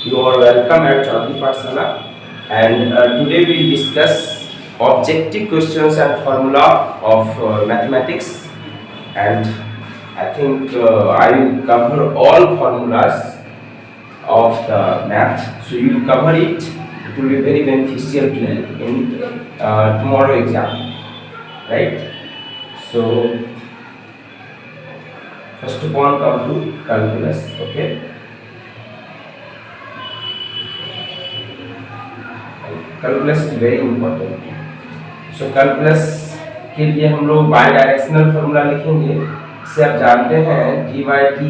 You are welcome at Chaudhary Pathshala, and today we will discuss objective questions and formula of mathematics. And I think I will cover all formulas of the math, so you will cover it. It will be very beneficial to you in tomorrow exam, right? So first of all, come to calculus. Okay. Calculus is very important. So calculus के लिए हम लोग by directional formula लिखेंगे। इससे आप जानते हैं D by D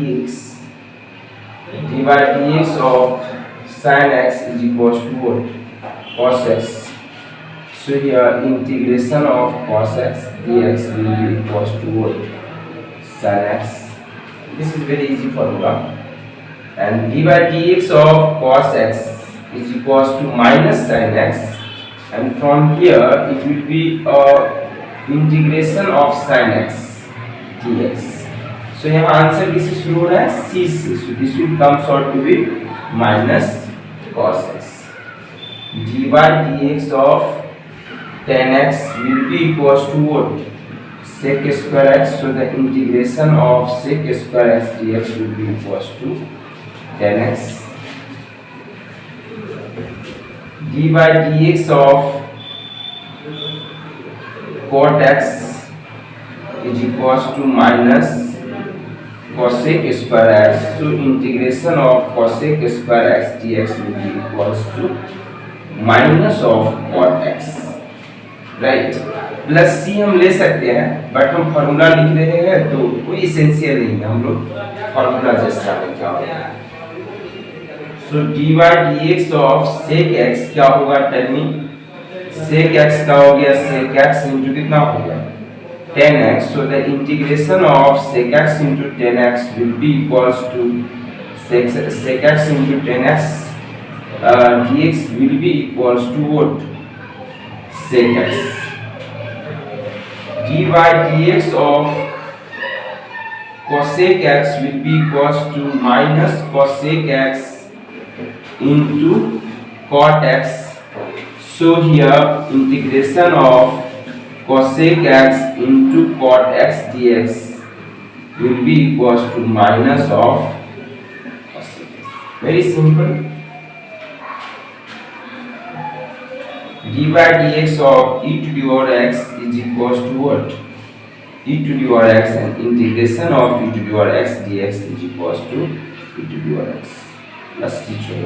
x of sine X is equal to cos X. So here integration of cos X dx will be equals to sin x. This is very easy formula. And d by dx of cos x is equals to minus sin x, and from here it will be integration of sin x dx. So here answer this is known as CC. So this will come out to be minus cos x. D by dx of tan x will be equals to what? Sec square x. So the integration of sec square x dx will be equals to tan x. D by dx of cot x is equals to minus cosec square x. So integration of cosec square x dx will be equals to minus of cot x, right? Plus c हम ले सकते हैं, but हम formula लिख रहे हैं तो कोई इसेंशियल नहीं है, हम लोग फॉर्मूला जैसा लिखेंगे। So dy dx of sec x क्या होगा? Tell me. sec x का हो गया sec x into कितना हो गया? tan x. So the integration of sec x into tan x will be equals to sec x into tan x dx will be equals to what? Sec x. dy dx of cosec x will be equals to minus cosec x into cot x. So here integration of cosec x into cot x dx will be equals to minus of cosec x. Very simple. D by dx of e to the power x is equals to what? E to the power x, and integration of e to the power x dx is equals to e to the power x. Let's teach you.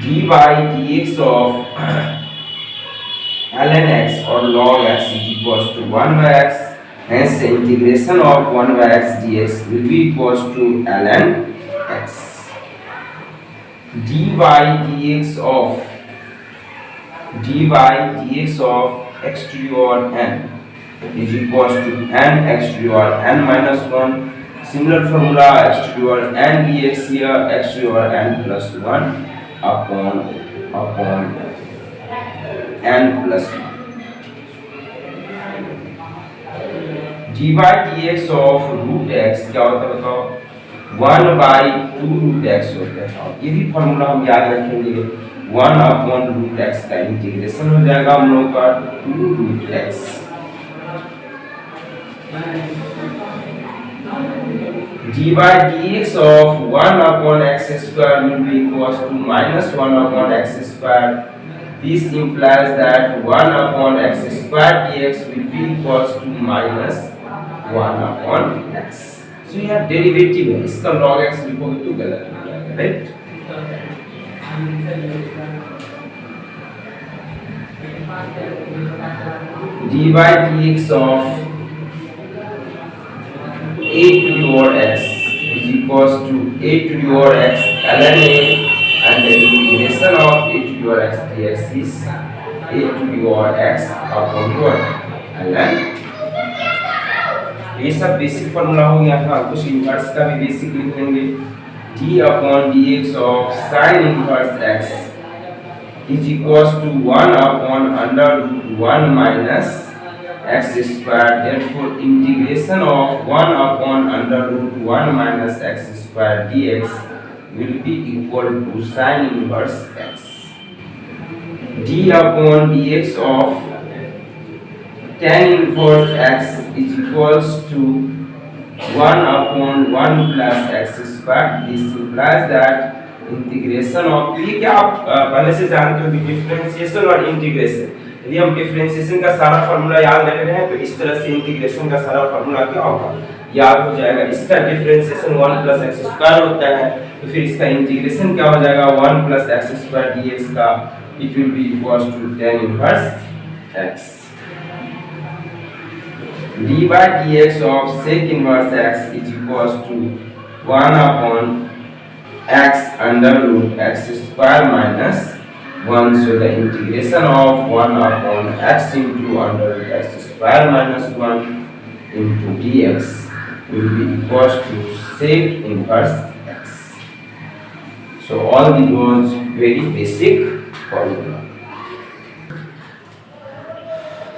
D by dx of ln x or log x is equals to 1 by x. Hence the integration of 1 by x dx will be equals to ln x. D by dx of x to the power n is equals to n x to the power n minus 1. Similar formula x to the power n dx here, x to the power n plus 1 upon n plus 1. d by dx of root x क्या होता है बताओ? 1 by 2 root x होता है। ये भी formula हम याद रखेंगे। 1 upon root x का इंटीग्रेशन हो जाएगा हम लोग का 2 root x। d by dx of 1 upon x square will be equals to minus 1 upon x square. This implies that 1 upon x square dx will be equals to minus 1 upon x. So यहाँ derivative है, इसका log x लिखोगे तो गलत हो जाएगा, right? d by dx of a to the power x is equals to a to the power x ln a, and the integration of a to the power x dx is a to the power x upon what? ln। ये सब basic formula हो गया था। कुछ inverse का भी basic लिख लेंगे। d upon dx of sin inverse x is equals to 1 upon under root 1 minus x square. Therefore integration of 1 upon under root 1 minus x square dx will be equal to sin inverse x. d upon dx of tan inverse x is equals to 1 upon 1 plus x square. This implies that integration of, ये क्या आप पहले से जानते हो कि differentiation और integration, यदि हम डिफरेंशिएशन का सारा फार्मूला याद रख रहे हैं तो इस तरह से इंटीग्रेशन का सारा फार्मूला क्या होगा, याद हो जाएगा। इसका डिफरेंशिएशन 1 प्लस एक्स स्क्वायर होता है, तो फिर इसका इंटीग्रेशन क्या हो जाएगा 1 प्लस एक्स स्क्वायर dx का, it will be equals to tan inverse x। d by dx of sec inverse x is equals to 1 upon x under root x square minus 1. So the integration of 1 upon x into under root x square minus 1 into dx will be equals to sec inverse x. So all these was very basic formula.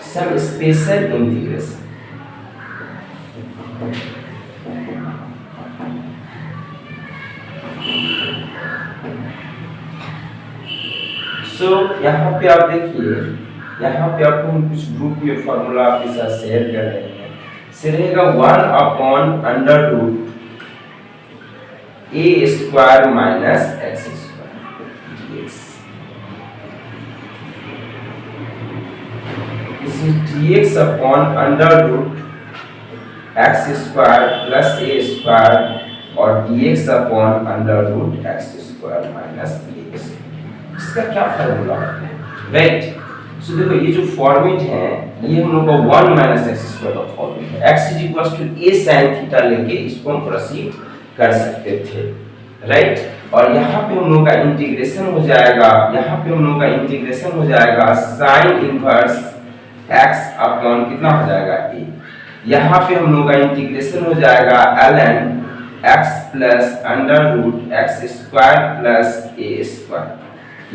Some special integration. So यहाँ पे आप देखिए, यहाँ पे आपको हम कुछ group में फॉर्मूला आपके साथ शेयर कर रहे हैं। से रहेगा 1 upon under root a square minus x square dx। इस dx upon under root x square plus a square और dx upon under root x square minus a square. इसका क्या फॉर्मूला है, राइट। सो देखो ये जो फॉर्मेट है ये हम लोग का 1 माइनस एक्स स्क्वायर का फॉर्मेट है। x is equal to a sin theta लेके इसको हम प्रोसीड कर सकते थे, राइट। और यहाँ पे हम लोग का इंटीग्रेशन हो जाएगा, यहाँ पे हम लोग का इंटीग्रेशन हो जाएगा sin इनवर्स x अपॉन कितना हो जाएगा a। यहाँ पे हम लोग का इंटीग्रेशन हो जाएगा ln x plus under root x square plus a square.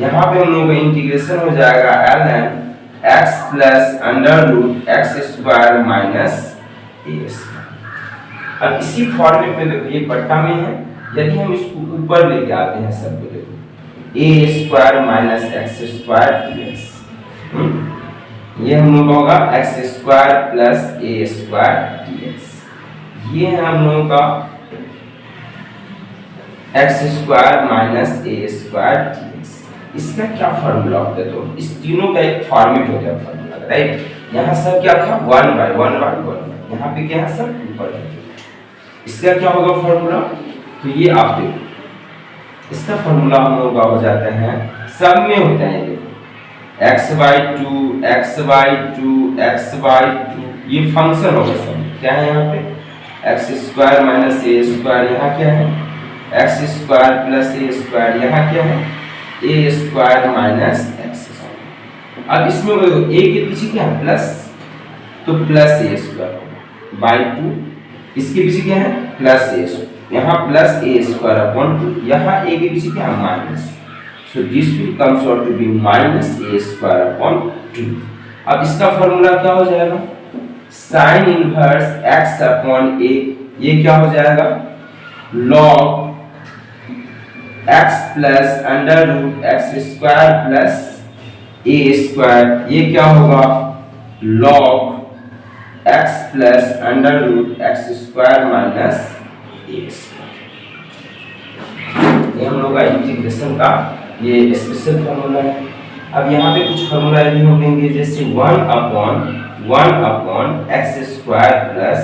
यहाँ पे हम लोगों का इंटीग्रेशन हो जाएगा ln x plus under root x square minus a square. अब इसी फॉर्मेट में देखो ये बट्टा में है, यदि हम इसको ऊपर लेके आते हैं सब देखो a square minus x square dx, ये हम लोग होगा x square plus a square dx। ये है हम लोगों का x square minus a square dx। इसका क्या फार्मूला होता है, तो इस तीनों का एक फॉर्मेट होता है फार्मूला, राइट। यहाँ सब क्या था 1 बाय 1 बाय 1, यहाँ पे क्या है सब ऊपर है। इसका क्या होगा फार्मूला, तो ये आप देखो इसका फार्मूला हम लोग का हो जाता है, सब में होता है देखो x by 2 x by 2 x by 2, ये फंक्शन होगा सब क्या है यहाँ पे x square minus a square, यहाँ क्या है x square plus a square, यहाँ क्या है ए स्क्वायर माइनस एक्स स्क्वायर। अब इसमें ए के पीछे क्या है प्लस, तो प्लस ए स्क्वायर बाई 2, इसके पीछे क्या है प्लस ए स्क्वायर, यहाँ प्लस ए स्क्वायर अपॉन 2, यहाँ ए के पीछे क्या है minus, so this will comes out to be minus a square upon 2। अब इसका फॉर्मूला क्या हो जाएगा sine inverse x upon a, ये क्या हो जाएगा log x plus under root x square plus a square, ये क्या होगा log x plus under root x square minus a square. ये हम लोग का इंटीग्रेशन का ये स्पेशल फार्मूला है। अब यहाँ पे कुछ फार्मूला भी हम लेंगे, जैसे 1 upon x square plus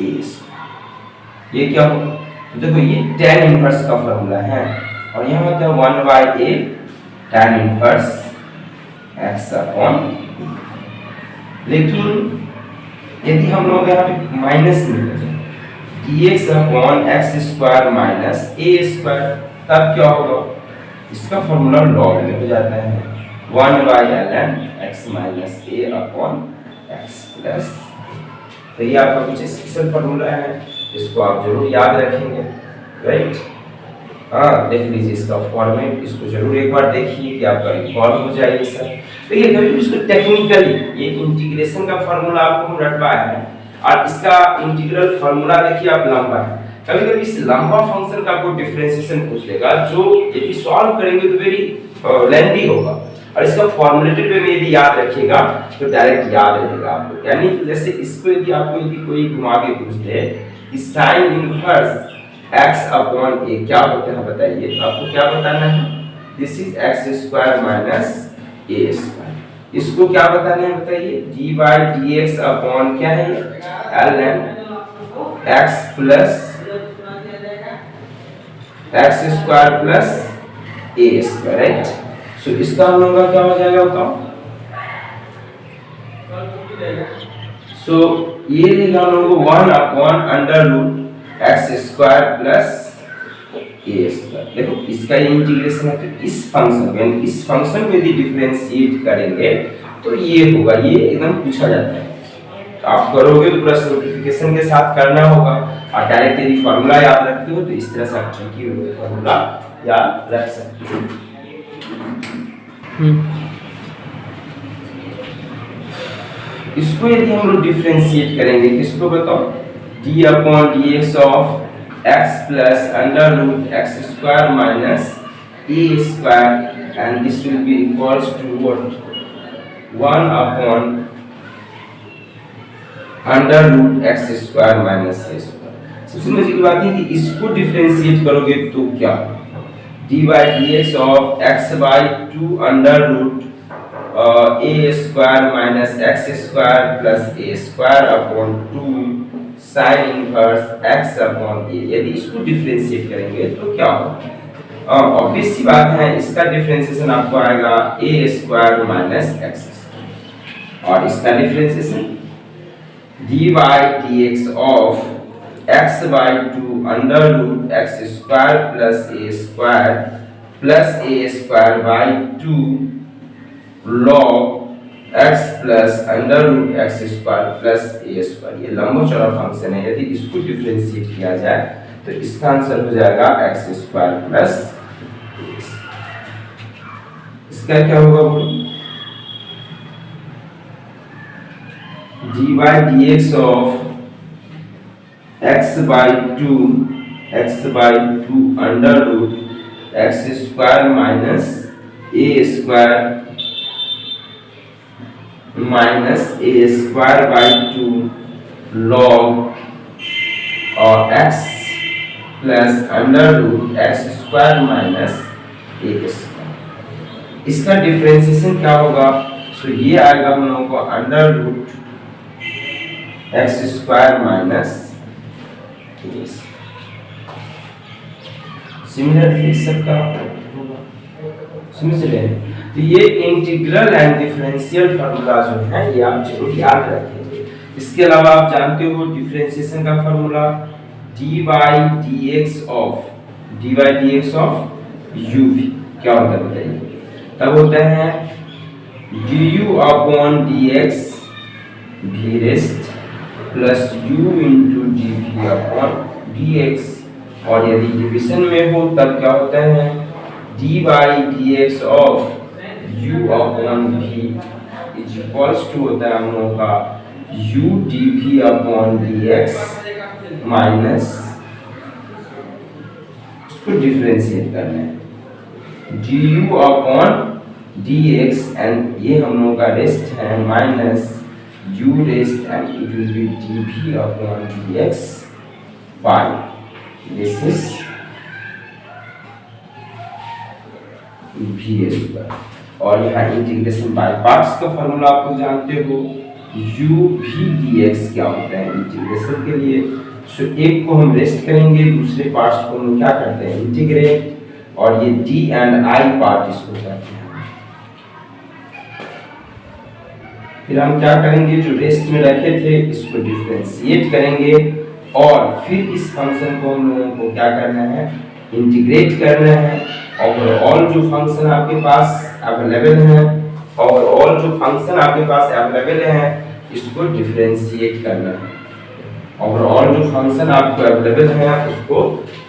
a square, ये क्या होगा, देखो ये tan इनवर्स का फार्मूला है, और यहाँ होता है 1 by a tan inverse x upon. लेकिन यदि हम लोग यहाँ पे माइनस में dx upon x square minus a square, तब क्या होगा, इसका फार्मूला लॉग में हो जाता है 1 by ln x minus a upon x plus. तो ये आपका कुछ स्पेशल फार्मूला है, इसको आप जरूर याद रखेंगे, राइट। हाँ देख लीजिए इसका फॉर्मेट, इसको जरूर एक बार देखिए कि आपका रिकॉल हो जाए ये सब। तो ये कभी इसको टेक्निकली ये इंटीग्रेशन का फार्मूला आपको हम रटवाया है, और इसका इंटीग्रल फार्मूला देखिए आप लंबा है, कभी कभी इस लंबा फंक्शन का आपको डिफरेंशिएशन पूछ लेगा, जो यदि सॉल्व करेंगे तो वेरी लेंथी होगा, और इसका फॉर्मूलेटेड वे में यदि याद रखिएगा तो डायरेक्ट याद रहेगा आपको। यानी कि जैसे इसको यदि आपको यदि कोई घुमा के पूछ दे कि sign inverse x upon a क्या होता है बताइए, तो आपको क्या बताना है, this is x square minus a square. इसको क्या बताना है बताइए, d बाय dx अपॉन क्या है ये ln x plus x square plus a square, right. So इसका हम लोगों का क्या हो जाएगा बताओ, सो ये रहेगा हम लोगों को 1 upon under root x square plus a square. देखो इसका ये इंटीग्रेशन है, तो इस फंक्शन को यदि डिफरेंशिएट करेंगे तो ये होगा, ये एकदम पूछा जाता है, तो आप करोगे तो पूरा सिंपलीफिकेशन के साथ करना होगा, और डायरेक्ट यदि फार्मूला याद रखते हो तो इस तरह से आप ट्रिकी फार्मूला याद रख सकते हो। इसको यदि हम लोग डिफरेंशिएट करेंगे किसको बताओ, d upon dx of x plus under root x square minus a square, and this will be equals to what, 1 upon under root x square minus a square. सबसे मजे की बात है कि इसको डिफरेंशिएट करोगे तो क्या, d by dx of x by 2 under root a square minus x square plus a square upon 2 sine inverse x upon a। यदि इसको डिफरेंशिएट करेंगे तो क्या होगा, ऑब्वियस सी बात है, इसका डिफरेंशिएशन आपको आएगा a square minus x square, और इसका differentiation d by dx of x by 2 under root x square plus a square by 2 log x plus under root x square plus a square. ये लंबा चौड़ा function है, यदि इसको differentiate किया जाए तो इसका आंसर हो जाएगा x स्क्वायर प्लस, इसका क्या होगा, d by dx of x by 2 under root x square minus a square by 2 log और x plus under root x square minus a square. इसका डिफरेंशिएशन क्या होगा, सो ये आएगा हम लोगों को under root x square minus a। Similarly सबका समझ रहे हैं, तो ये इंटीग्रल एंड डिफरेंशियल फार्मूला जो है ये आप जरूर याद रखेंगे। इसके अलावा आप जानते हो डिफरेंशिएशन का formula d by dx of u v क्या होता है बताइए, तब होता है du upon dx v rest plus u into dv upon dx, और यदि डिवीजन में हो तब क्या होता है d by dx of u upon v is equals to होता है हम लोगों का u dv upon dx minus, इसको डिफरेंशिएट करना है du अपॉन dx, एंड ये हम लोगों का रेस्ट है minus u rest, and it will be dv upon dx by this is v square. और यहाँ इंटीग्रेशन बाय पार्ट्स का फार्मूला आपको जानते हो, u v dx क्या होता है इंटीग्रेशन के लिए। सो एक को हम रेस्ट करेंगे, दूसरे पार्ट्स को हम क्या करते हैं इंटीग्रेट, और ये d एंड i पार्ट इसको कहते हैं। फिर हम क्या करेंगे, जो रेस्ट में रखे थे इसको डिफरेंशिएट करेंगे, और फिर इस फंक्शन को हम लोगों को क्या करना है इंटीग्रेट करना है। ओवरऑल जो फंक्शन आपके पास अवेलेबल है, इसको डिफरेंशिएट करना है। ओवरऑल जो फंक्शन आपको अवेलेबल है उसको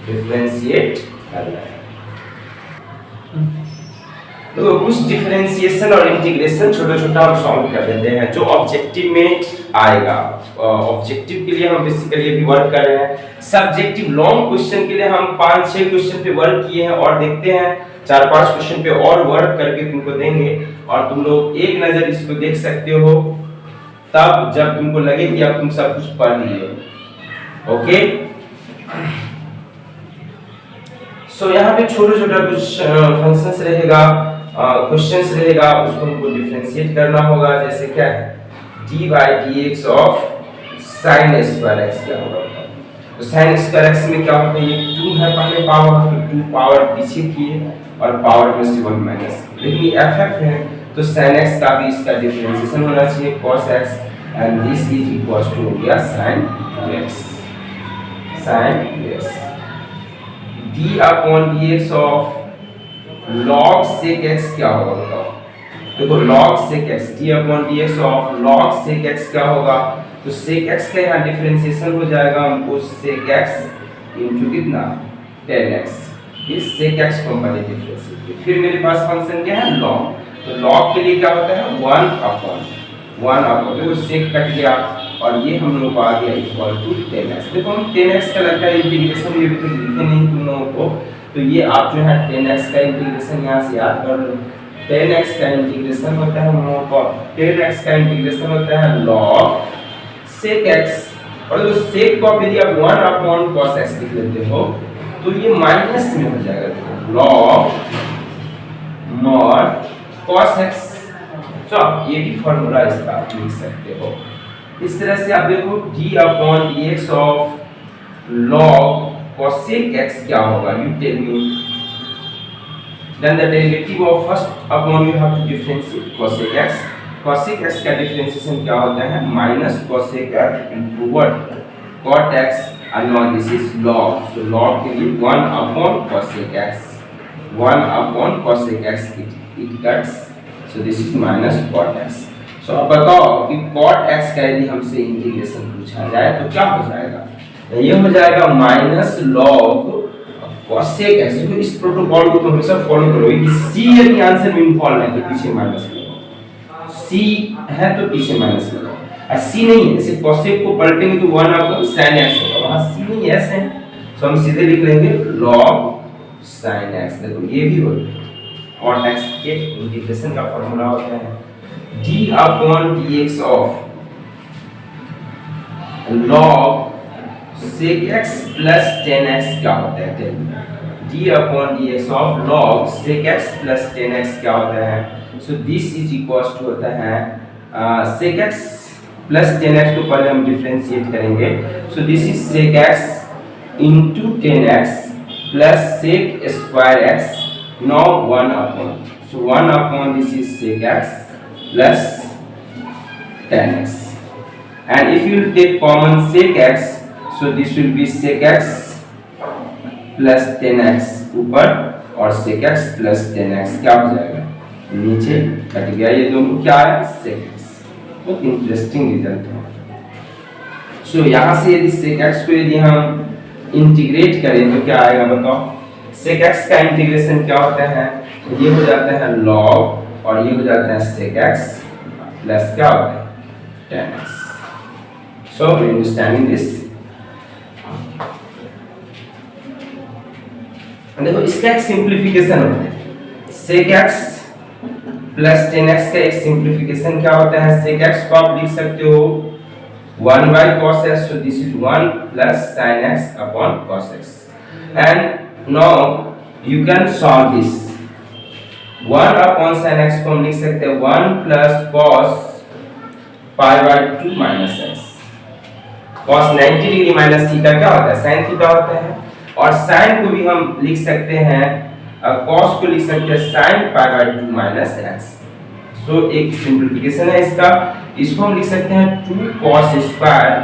डिफरेंशिएट करना है। तो कुछ डिफरेंशिएशन और इंटीग्रेशन छोटा छोटा हम सॉल्व कर देते हैं, जो ऑब्जेक्टिव में आएगा। ऑब्जेक्टिव के लिए हम बेसिकली अभी वर्क कर रहे हैं। सब्जेक्टिव लॉन्ग क्वेश्चन के लिए हम 5-6 क्वेश्चन पे वर्क किए हैं और देखते हैं 4-5 क्वेश्चन पे और वर्क करके तुमको देंगे और तुम लोग एक नजर इसको देख सकते हो तब जब तुमको लगे कि अब तुम सब कुछ पढ़ लिए। ओके, सो यहाँ पे छोटा छोटा कुछ फंक्शंस रहेगा, क्वेश्चंस रहेगा, उसको हमको डिफरेंशिएट करना होगा। जैसे क्या है D by D x of sine square x क्या होगा। तो साइन स्क्वायर एक्स में क्या होता है, ये 2 है पहले पावर, तो 2 पावर पीछे किए और पावर में से 1 माइनस, लेकिन ये एफ है तो साइन एक्स का भी इसका डिफरेंशिएशन होना चाहिए cos x and this is equals to हो गया sine x. Sine x d upon d x of log sec x क्या होगा बताओ। देखो log sec x d upon dx of log sec x क्या होगा, तो sec x का यहाँ डिफरेंशिएशन हो जाएगा हमको sec x इनटू कितना 10x, इस sec x को हमने डिफरेंशिएट। फिर मेरे पास फंक्शन क्या है log, तो log के लिए क्या होता है 1 अपॉन देखो sec कट गया और ये हम लोग को आ गया इक्वल टू 10x। देखो हम 10x का लगता है इंटीग्रेशन ये भी तो लिखे नहीं तुम लोगों को, तो ये आप जो है 10x का इंटीग्रेशन यहाँ से याद कर लो। 10x का इंटीग्रेशन होता है हम लोगों को 10x का इंटीग्रेशन होता है log sec x और जो sec को यदि आप 1 अपॉन cos x लिख लेते हो तो ये माइनस में हो जाएगा। देखो log mod cos x, तो ये भी फॉर्मूला इसका आप लिख सकते हो। इस तरह से आप देखो d upon dx of log cosec x क्या होगा, you tell me, then the derivative of first upon you have to differentiate cosec x। cosec x का डिफरेंशिएशन क्या होता है minus cosec x into what cot x and now this is log, so log के लिए 1 upon cosec x, 1 upon cosec x it cuts, so this is minus cot x। so अब बताओ कि cot x का यदि हमसे integration पूछा जाए तो क्या हो जाएगा, ये हो जाएगा माइनस लॉग cosec x। इस प्रोटोकॉल को तुम हमेशा फॉलो करो कि c यदि आंसर में इन्वॉल्व है तो पीछे माइनस लगाओ, c है तो पीछे माइनस लगाओ, और c नहीं है जैसे cosec को पलटेंगे तो 1 अपॉन sin x होगा, वहां c नहीं है s है, तो हम सीधे लिख लेंगे log sin x। देखो ये भी होता है cot x के इंटीग्रेशन का फार्मूला होता है d upon dx of log sec x plus 10x क्या होता है, d upon dx of log sec x plus 10x क्या होता है, so this is equals to होता है sec x plus 10x को पहले हम डिफरेंशिएट करेंगे, so this is sec x into 10x plus sec square x, now 1 upon, so 1 upon this is sec x plus 10x, and if you take common sec x, so this will be sec x plus 10x ऊपर और sec x plus 10x क्या हो जाएगा नीचे cut गया, ये दोनों क्या है sec x। बहुत इंटरेस्टिंग रिजल्ट है। सो यहाँ से यदि sec x को यदि हम इंटीग्रेट करें तो क्या आएगा बताओ, sec x का इंटीग्रेशन क्या होता है, ये हो जाता है log और ये हो जाता है sec x प्लस क्या होता है 10x। सो अंडरस्टैंडिंग दिस, देखो इसका एक सिंप्लीफिकेशन होता है sec x प्लस 10x का एक सिंप्लीफिकेशन क्या होता है, sec x को आप लिख सकते हो 1 by cos x, so this is 1 plus sin x upon cos x, and now you can solve this 1 upon sin x को हम लिख सकते हैं 1 plus cos pi by 2 minus x, cos 90 degree minus theta क्या होता है sin theta होता है, और sin को भी हम लिख सकते हैं cos को लिख सकते हैं sin pi by 2 minus x। सो एक सिंपलीफिकेशन है इसका, इसको हम लिख सकते हैं 2 cos square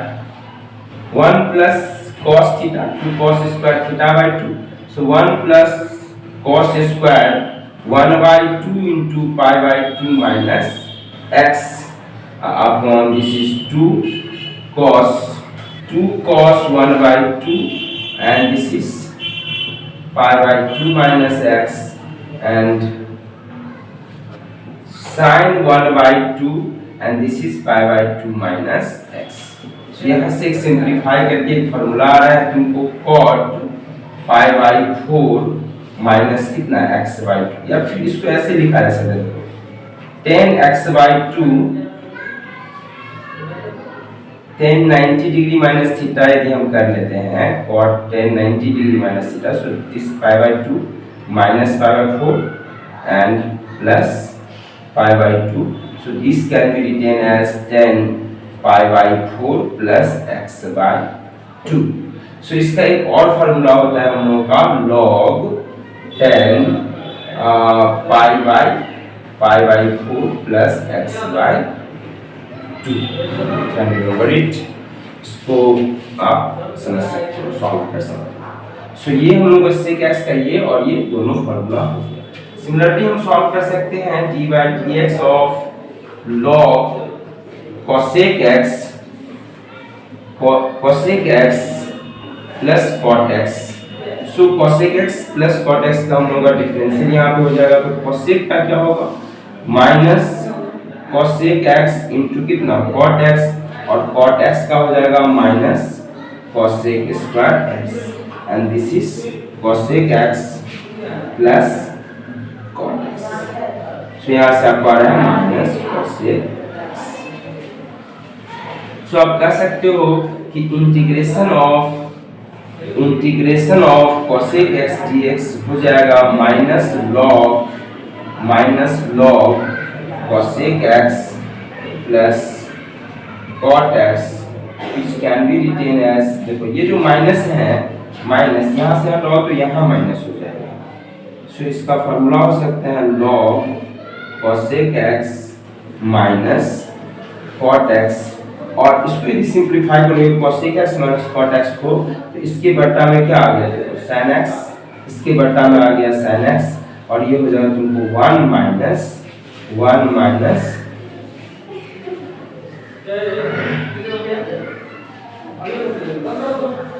1 plus cos theta 2 cos square theta by 2, so 1 plus cos square 1 by 2 into pi by 2 minus x upon this is 2 cos 1 by 2 and this is pi by 2 minus x and sin 1 by 2 and this is pi by 2 minus x. तो यहाँ से simplify करके एक formula आ रहा है तुमको, cot pi by 4 minus कितना x by 2, या फिर इसको ऐसे लिखा जा सकता है 10x by 2 10 90 degree minus theta यदि हम कर लेते हैं cot 10 90 degree minus theta, so this pi by 2 minus pi by 4 and plus pi by 2, so this can be written as 10 pi by 4 plus x by 2। सो इसका एक और formula होता है हम लोगों का log 10 pi by 4 plus x by 2। Can you over it, इसको आप समझ सकते हो, सॉल्व कर सकते हो। सो ये हम लोग sec x का ये और ये दोनों फॉर्मूला हो गया। सिमिलरली हम सॉल्व कर सकते हैं d by dx of log cosec x plus cot x। So cosec x plus cot x का हम लोग का डिफरेंशियल यहाँ पे हो जाएगा, तो cosec का क्या होगा माइनस cosec x इंटू कितना cot x, और cot x का हो जाएगा minus cosec square x, and this is cosec x plus cot x। सो यहाँ से आपको आ रहा है माइनस cosec x। सो आप कह सकते हो कि integration of cosec x dx हो जाएगा minus log cosec x plus cot x, which can be written as, देखो ये जो माइनस है, माइनस यहाँ से हटाओ तो यहाँ माइनस हो जाएगा, सो इसका फॉर्मूला हो सकता है log cosec x minus cot x, और इसको यदि सिंप्लीफाई करोगे cosec x minus cot x को, तो इसके बट्टा में क्या आ गया, देखो sin x, इसके बट्टा में आ गया sin x, और ये हो जाएगा तुमको 1 माइनस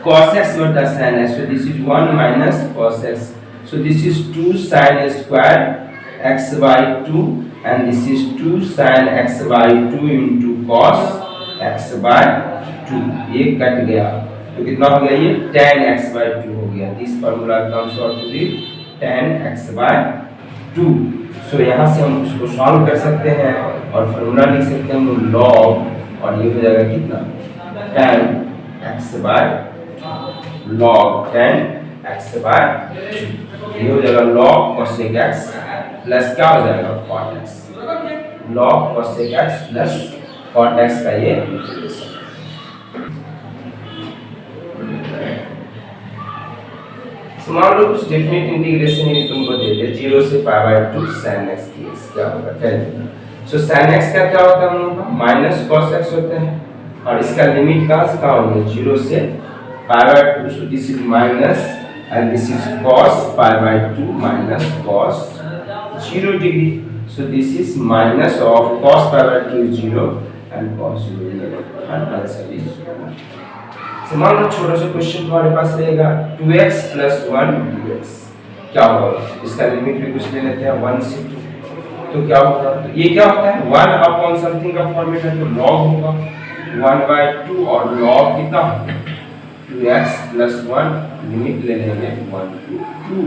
cos x बटा sin x, so this is 1 minus cos x, so this is 2 sin square x by 2, and this is 2 sin x by 2 into cos x by 2, ये कट गया तो कितना हो गया, ये tan x by 2 हो गया। This formula comes out to be tan x by 2। So यहाँ से हम उसको सॉल्व कर सकते हैं और फार्मूला लिख सकते हैं हम log, और ये हो जाएगा कितना tan x by log 10 x by 2, ये हो जाएगा log cosec x प्लस क्या हो जाएगा cot x, log cosec x plus cot x का ये मान लो कुछ डेफिनेट इंटीग्रेशन ये तुमको दे दे 0 से पाई बाई 2 sin x dx, क्या होगा कैलकुलेट। सो sin x का क्या होता है हम लोगों का माइनस cos x होता है, और इसका लिमिट कहाँ से कहाँ होगी 0 से पाई by 2, so this is minus and this is cos pi by 2 minus cos 0 degree, so this is minus of cos pi by 2 is 0 and cos 0 is 0, and answer is 0। मान लो छोटा सा क्वेश्चन तुम्हारे पास रहेगा 2x plus 1 dx, क्या होगा, इसका limit भी कुछ ले लेते हैं 1 से 2, तो क्या होगा, तो ये क्या होता है 1 अपॉन समथिंग का फॉर्मेट है, तो log होगा 1 by 2, और log कितना 2x plus 1, लिमिट ले लेंगे 1 to 2,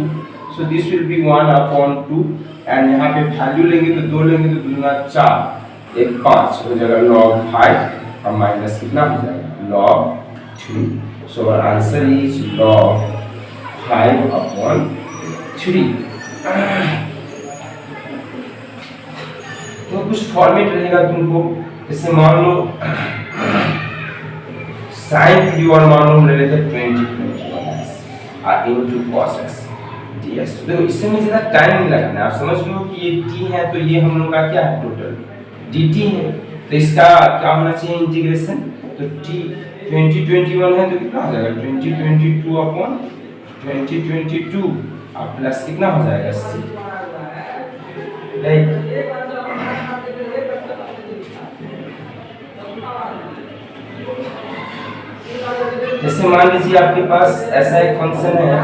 so this will be 1 upon 2, and यहाँ पे वैल्यू लेंगे तो 2 लेंगे तो 2 × 4 1 5 हो जाएगा log 5, और माइनस कितना हो जाएगा log 3, so our answer is log 5 upon 3। तो कुछ फॉर्मेट रहेगा तुमको, जैसे मान लो sin की और मान लो हम ले लेते हैं 20 into cos x dx। देखो इसमें ज़्यादा टाइम नहीं लगना है, आप समझ लो कि ये t है तो ये हम लोग का क्या है टोटल dt है, तो इसका क्या होना चाहिए इंटीग्रेशन, तो t 2021 है तो कितना हो जाएगा 2022 अपॉन 2022, अब प्लस कितना हो जाएगा c, राइट। जैसे मान लीजिए आपके पास ऐसा एक फंक्शन है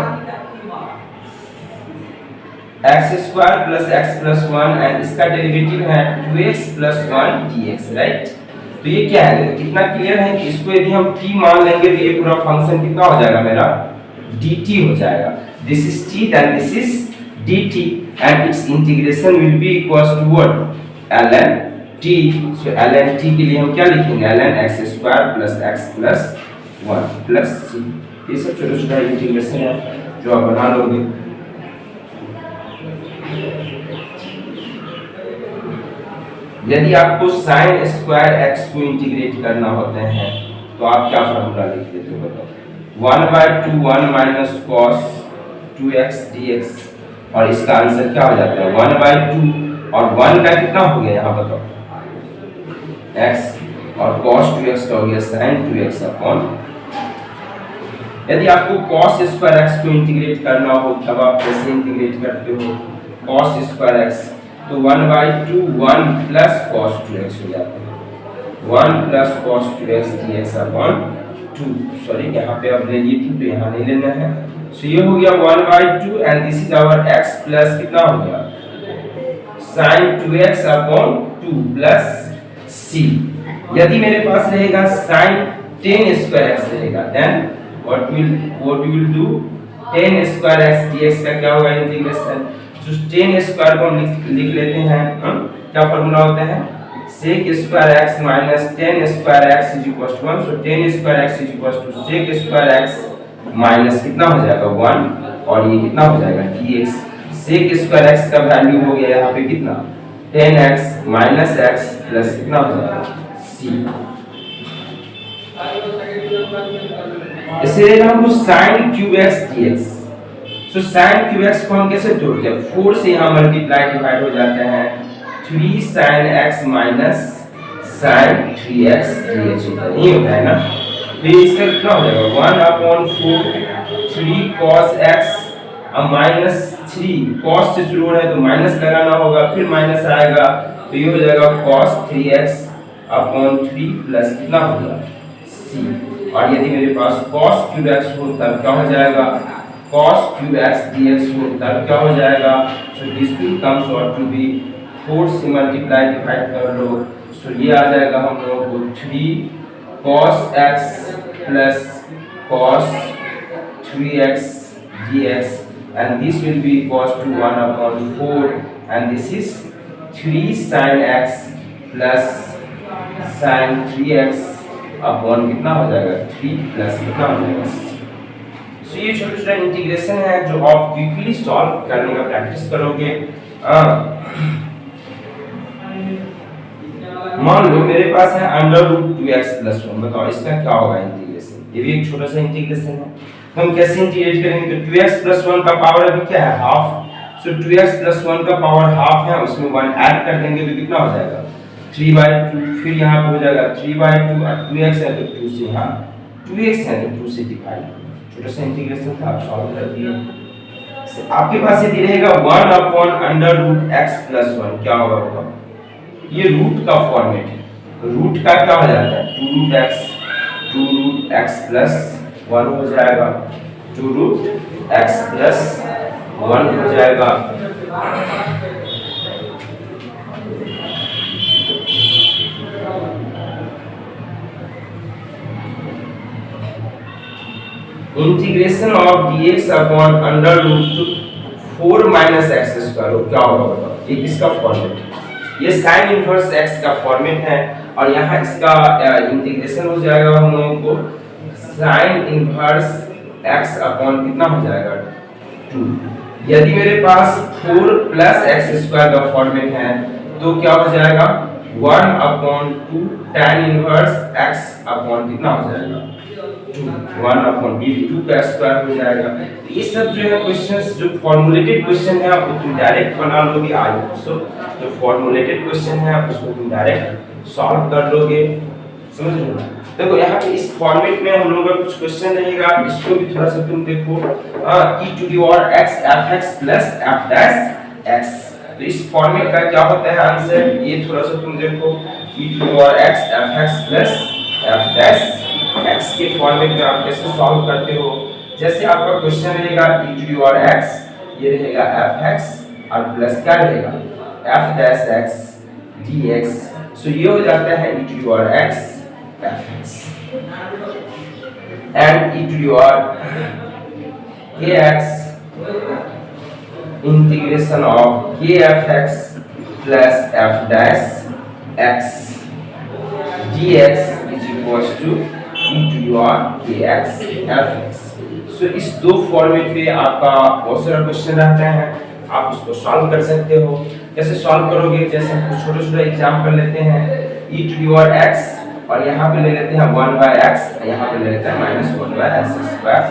x square plus x plus one and इसका डेरिवेटिव है 2x प्लस 1 dx, राइट। तो ये क्या है, कितना क्लियर है कि इसको यदि हम t मान लेंगे तो ये पूरा फंक्शन कितना हो जाएगा मेरा dt हो जाएगा। This is t then this is dt and its integration will be equals to what ln t। So ln t के लिए हम क्या लिखेंगे, ln x square plus x plus 1 plus c। ये सब छोटा छोटा इंटीग्रेशन है जो आप बना लोगे। यदि आपको sin स्क्वायर x को इंटीग्रेट करना होते हैं तो आप क्या फॉर्मूला लिख देते हो बताओ, 1/2 1 माइनस cos 2x dx, और इसका आंसर क्या हो जाता है 1/2 और 1 का कितना हो गया यहाँ बताओ x, और cos 2x का हो गया sin 2x अपॉन। यदि आपको cos स्क्वायर x को इंटीग्रेट करना हो तब आप कैसे इंटीग्रेट करते हो, cos स्क्वायर x तो 1/2 1 प्लस cos 2x हो जाता है, 1 plus cos 2x dx upon 2। Sorry यहाँ पे अब ले लिए 2 तो यहाँ नहीं लेना है। सो ये हो गया 1/2 and this is our x plus कितना हो गया sin 2x upon 2 plus c। यदि मेरे पास रहेगा sin 10 स्क्वायर x रहेगा then what you will do 10 square x dx का क्या होगा इंटीग्रेशन। तो 10 स्क्वायर को हम लिख लेते हैं, क्या फॉर्मूला होता है sec square x minus 10 square x is equal to 1। So 10 square x is equal to sec square x minus कितना हो जाएगा 1 और ये कितना हो जाएगा dx। sec स्क्वायर x का वैल्यू हो गया यहाँ पे कितना 10x माइनस x प्लस कितना हो जाएगा c। इसे हमको sin cube x dx। सो sin cube x को हम कैसे तोड़ते हैं, 4 से यहाँ मल्टीप्लाई डिवाइड हो जाते हैं 3 sin x minus sin 3x dx होता है, ये होता है ना। तो इसका कितना हो जाएगा 1/4 3 cos x अब माइनस 3 cos से शुरू है तो माइनस लगाना होगा, फिर माइनस आएगा तो ये हो जाएगा cos 3x अपॉन 3 प्लस कितना होगा c। और यदि मेरे पास cos cube x हो तब क्या हो जाएगा cos cube x dx हो तब क्या हो जाएगा। So this will comes out to be 4 से मल्टीप्लाई डिवाइड कर लो, सो ये आ जाएगा हम लोगों को 3 cos x plus cos 3x dx and this will be equals to 1/4 and this is 3 sin x plus sin 3x upon कितना हो जाएगा 3 प्लस कितना हो जाएगा। सो ये छोटा छोटा इंटीग्रेशन है जो आप क्विकली सॉल्व करने का प्रैक्टिस करोगे। मान लो मेरे पास है √2x + 1, बताओ इसका क्या होगा इंटीग्रेशन। ये भी एक छोटा सा इंटीग्रेशन है, हम कैसे इंटीग्रेट करेंगे तो 2x + 1 का पावर अभी क्या है हाफ। सो 2x + 1 का पावर हाफ है, उसमें 1 ऐड कर देंगे तो कितना हो जाएगा 3/2। फिर यहाँ पे हो जाएगा 3/2 और 2x है तो 2 से यहाँ 2x है तो 2 से डिवाइड। छोटा सा इंटीग्रेशन था, आप सॉल्व कर दिए। आपके पास यदि रहेगा 1/√x + 1 क्या होगा बताओ, ये रूट का फॉर्मेट है, रूट का क्या हो जाता है 2√x + 1 हो जाएगा, 2√x + 1 हो जाएगा। Integration of dx upon √4 - x² क्या होगा बताओ, ये किसका फॉर्मेट है, ये sin इनवर्स x का फॉर्मेट है और यहाँ इसका इंटीग्रेशन हो जाएगा हम लोगों को sin इनवर्स x अपॉन कितना हो जाएगा 2। यदि मेरे पास 4 + x² का फॉर्मेट है तो क्या हो जाएगा 1/2 tan इनवर्स x अपॉन कितना हो जाएगा 1/2 का स्क्वायर हो जाएगा। तो ये सब जो है क्वेश्चंस जो फॉर्मूलेटेड क्वेश्चन है आप तुम डायरेक्ट बना लोगे। आई होप सो जो फॉर्मूलेटेड क्वेश्चन है आप उसको तुम डायरेक्ट सॉल्व कर लोगे, समझ लो। देखो यहाँ पे इस फॉर्मेट में हम लोग का कुछ क्वेश्चन रहेगा, इसको भी थोड़ा सा तुम देखो e⁻x fx + f'(x). तो इस फॉर्मेट का क्या होता है आंसर, ये थोड़ा सा तुम देखो e⁻x fx + f'(x) के फॉर्मेट में आप कैसे सॉल्व करते हो। जैसे आपका क्वेश्चन रहेगा e⁻x, ये रहेगा fx और प्लस क्या रहेगा f dash x d x. So ये हो जाता है e to the x f x and e to the k x integration of k f x plus f dash x dx is equals to e to the kx fx। सो इस दो format पे आपका बहुत सारा question रहते हैं, आप उसको सॉल्व कर सकते हो। कैसे सॉल्व करोगे, जैसे हम कुछ छोटे-छोटे एग्जांपल लेते हैं e to the x और यहाँ पे ले लेते हैं 1/x, यहाँ पे ले लेते हैं -1/x²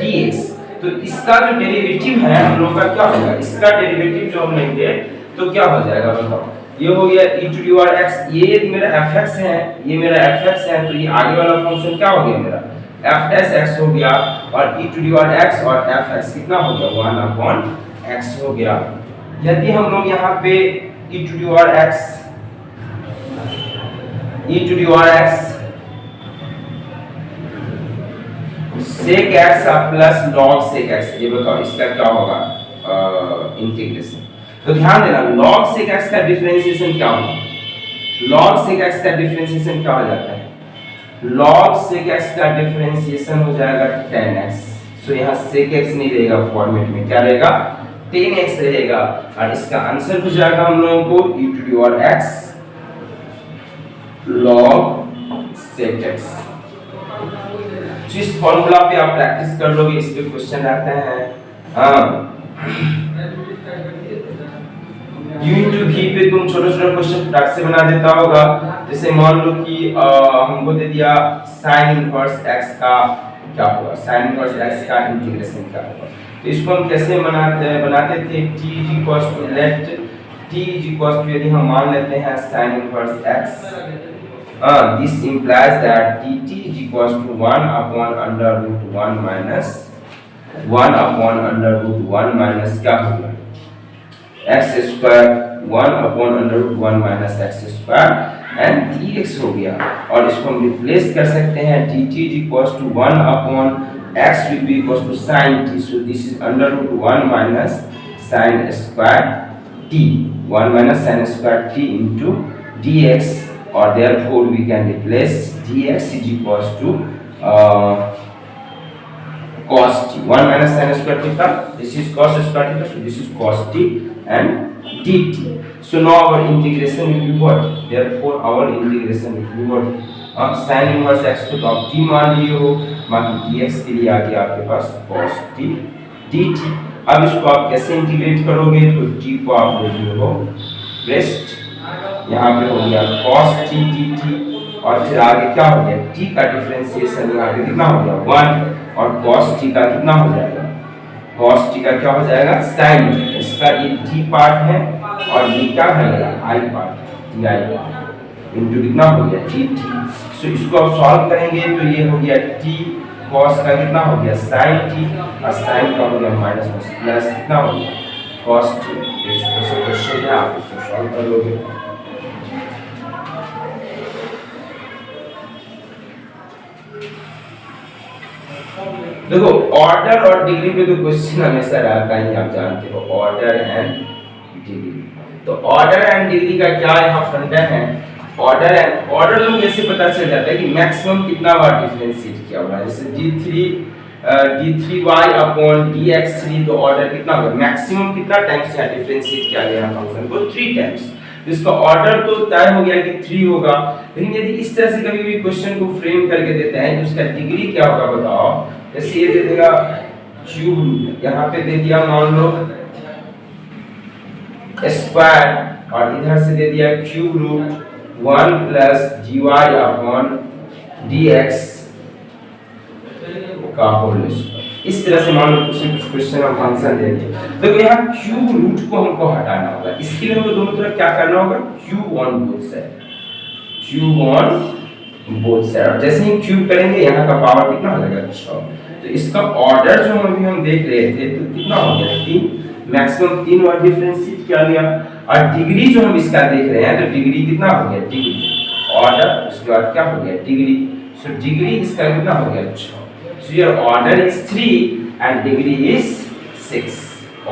dx। तो इसका जो डेरिवेटिव है हम लोग का क्या होगा, इसका डेरिवेटिव जो हम लेंगे तो क्या हो जाएगा बताओ। ये हो गया e to the x, ये मेरा fx है, ये मेरा fx है, तो ये आगे वाला फंक्शन क्या हो गया मेरा f डैश x हो गया और e to the x और fx कितना हो गया 1/x हो गया। यदि हम लोग यहाँ पे e to the x sec x plus log sec x, ये बताओ इसका क्या होगा इंटीग्रेशन। तो ध्यान देना log sec x का डिफरेंशिएशन क्या होगा, log sec x का डिफरेंशिएशन क्या हो जाता है, log sec x का डिफरेंशिएशन हो जाएगा 10x। सो यहाँ sec x नहीं रहेगा फॉर्मेट में, क्या रहेगा 10x रहेगा और इसका आंसर हो जाएगा हम लोगों को e to the x log sec x। जिस फॉर्मूला पे आप प्रैक्टिस कर लोगे इस पे क्वेश्चन रहते हैं। u into v पे तुम छोटे-छोटे क्वेश्चन फटाक से बना देता होगा। जैसे मान लो कि हमको दे दिया sin इनवर्स x का क्या होगा, sin इनवर्स x का इंटीग्रेशन क्या होगा। तो इसको हम कैसे बनाते थे t equals to let t equals to, यदि हम मान लेते हैं sin inverse x, this implies that dt is equals to 1 upon under root 1 minus 1 upon under root 1 minus क्या होगा x square 1 upon under root 1 minus x square and dx हो गया। और इसको हम रिप्लेस कर सकते हैं dt is equals to 1 upon x will be equals to sin t, so this is under root 1 minus sin square t, 1 minus sin square t into dx, or therefore we can replace dx is equals to cos t, 1 minus sin square theta, this is cos square theta, so this is cos t and dt। So now our integration will be what, therefore our integration will be what, sin inverse x को तो आप t मान लिए हो, बाकी dx के लिए आ गया आपके पास cos t dt। अब इसको आप कैसे इंटीग्रेट करोगे, तो t को आप ले लिए हो रेस्ट, यहाँ पे हो गया cos t dt और फिर आगे क्या हो गया t का डिफरेंशिएशन यहाँ पे कितना हो गया 1 और cos t का कितना हो जाएगा, cos t का क्या हो जाएगा sin, इसका ये t पार्ट है और ये क्या है मेरा i पार्ट, ti इनटू कितना हो गया dt। सो इसको आप सॉल्व करेंगे तो ये हो गया t cos का कितना हो गया sin t और sin का हो गया माइनस प्लस कितना हो गया cos t। ये छोटा सा क्वेश्चन है, आप इसको सॉल्व कर लोगे। देखो ऑर्डर और डिग्री पे तो क्वेश्चन हमेशा रहता ही, आप जानते हो ऑर्डर एंड डिग्री। तो ऑर्डर एंड डिग्री का क्या यहाँ फंडा है, ऑर्डर लोग कैसे पता चल जाता है कि मैक्सिमम कितना बार डिफरेंशिएट किया हुआ है, जैसे d3y अपॉन dx3, तो ऑर्डर कितना होगा, मैक्सिमम कितना टाइम्स यहाँ डिफरेंशिएट किया गया फंक्शन को 3 टाइम्स। इसका ऑर्डर तो तय हो गया कि 3 होगा, लेकिन यदि इस तरह से कभी भी क्वेश्चन को फ्रेम करके देते हैं तो उसका डिग्री क्या होगा बताओ। जैसे ये दे देगा क्यूब रूट, यहाँ पे दे दिया मान लो स्क्वायर और इधर से दे दिया cube root 1 plus dy upon dx का होल स्क्वायर। इस तरह से मान लो कुछ क्वेश्चन हम फंक्शन दे दिए, देखो यहाँ क्यूब रूट को हमको हटाना होगा, इसके लिए हमको दोनों तरफ क्या करना होगा cube on both side, cube on both side. और जैसे ही क्यूब करेंगे यहाँ का पावर कितना हो जाएगा 6। तो इसका ऑर्डर जो हम देख रहे थे तो कितना हो गया 3, मैक्सिमम 3 बार डिफरेंशिएट किया गया। और डिग्री जो हम इसका देख रहे हैं तो डिग्री कितना हो गया डिग्री, ऑर्डर उसके बाद क्या हो गया डिग्री, सो डिग्री इसका कितना हो गया 6। So your order is 3 and degree is 6,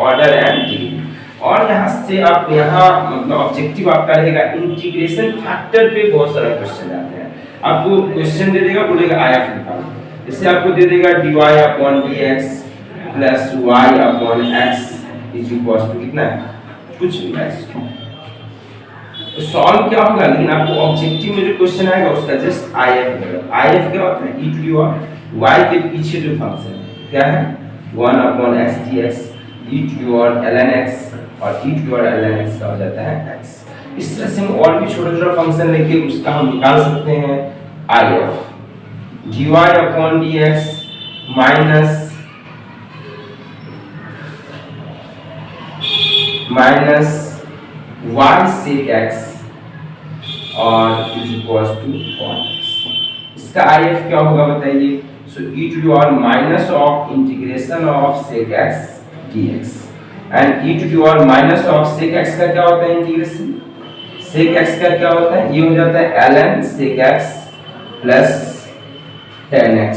order and degree। और यहाँ से आप यहाँ मतलब ऑब्जेक्टिव आपका रहेगा इंटीग्रेशन फैक्टर पे बहुत सारे क्वेश्चन आते हैं। आपको क्वेश्चन दे देगा, बोलेगा आईएफ निकालो। जैसे आपको दे देगा dy/dx plus y/x is equal to कितना है, कुछ भी है तो सॉल्व क्या होगा, लेकिन आपको ऑब्जेक्टिव में जो क्वेश्चन आएगा उसका जस्ट आईएफ मिलेगा। आईएफ क्या होता है, e टू दी y के पीछे जो फंक्शन है क्या है 1/x dx e to the ln x और e to the ln x का हो जाता है x। इस तरह से हम और भी छोटा-छोटा फंक्शन लेके उसका हम निकाल सकते हैं if dy/dx minus y sec x और इज इक्वल टू cos। इसका if क्या होगा बताइए, so e to the power minus of integration of sec x dx and e to the power minus of sec x का क्या होता है integration, sec x का क्या होता है, ये हो जाता है ln sec x plus tan x।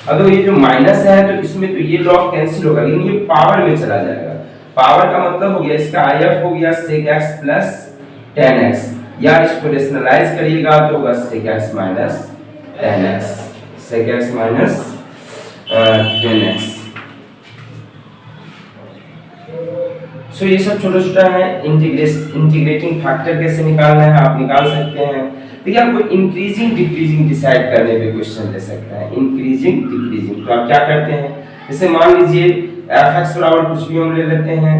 अगर ये जो माइनस है तो इसमें तो ये लॉग कैंसिल होगा, लेकिन ये पावर में चला जाएगा। पावर का मतलब हो गया इसका if हो गया sec x plus tan x, या इसको रेशनलाइज करिएगा तो होगा sec x minus tan x, sec x minus tan x। सो ये सब छोटा-छोटा है। इंटीग्रेटिंग फैक्टर कैसे निकालना है आप निकाल सकते हैं। देखिए आपको इंक्रीजिंग डिक्रीजिंग डिसाइड करने पे क्वेश्चन दे सकता है, इंक्रीजिंग डिक्रीजिंग। तो आप क्या करते हैं, जैसे मान लीजिए fx बराबर कुछ भी हम ले लेते हैं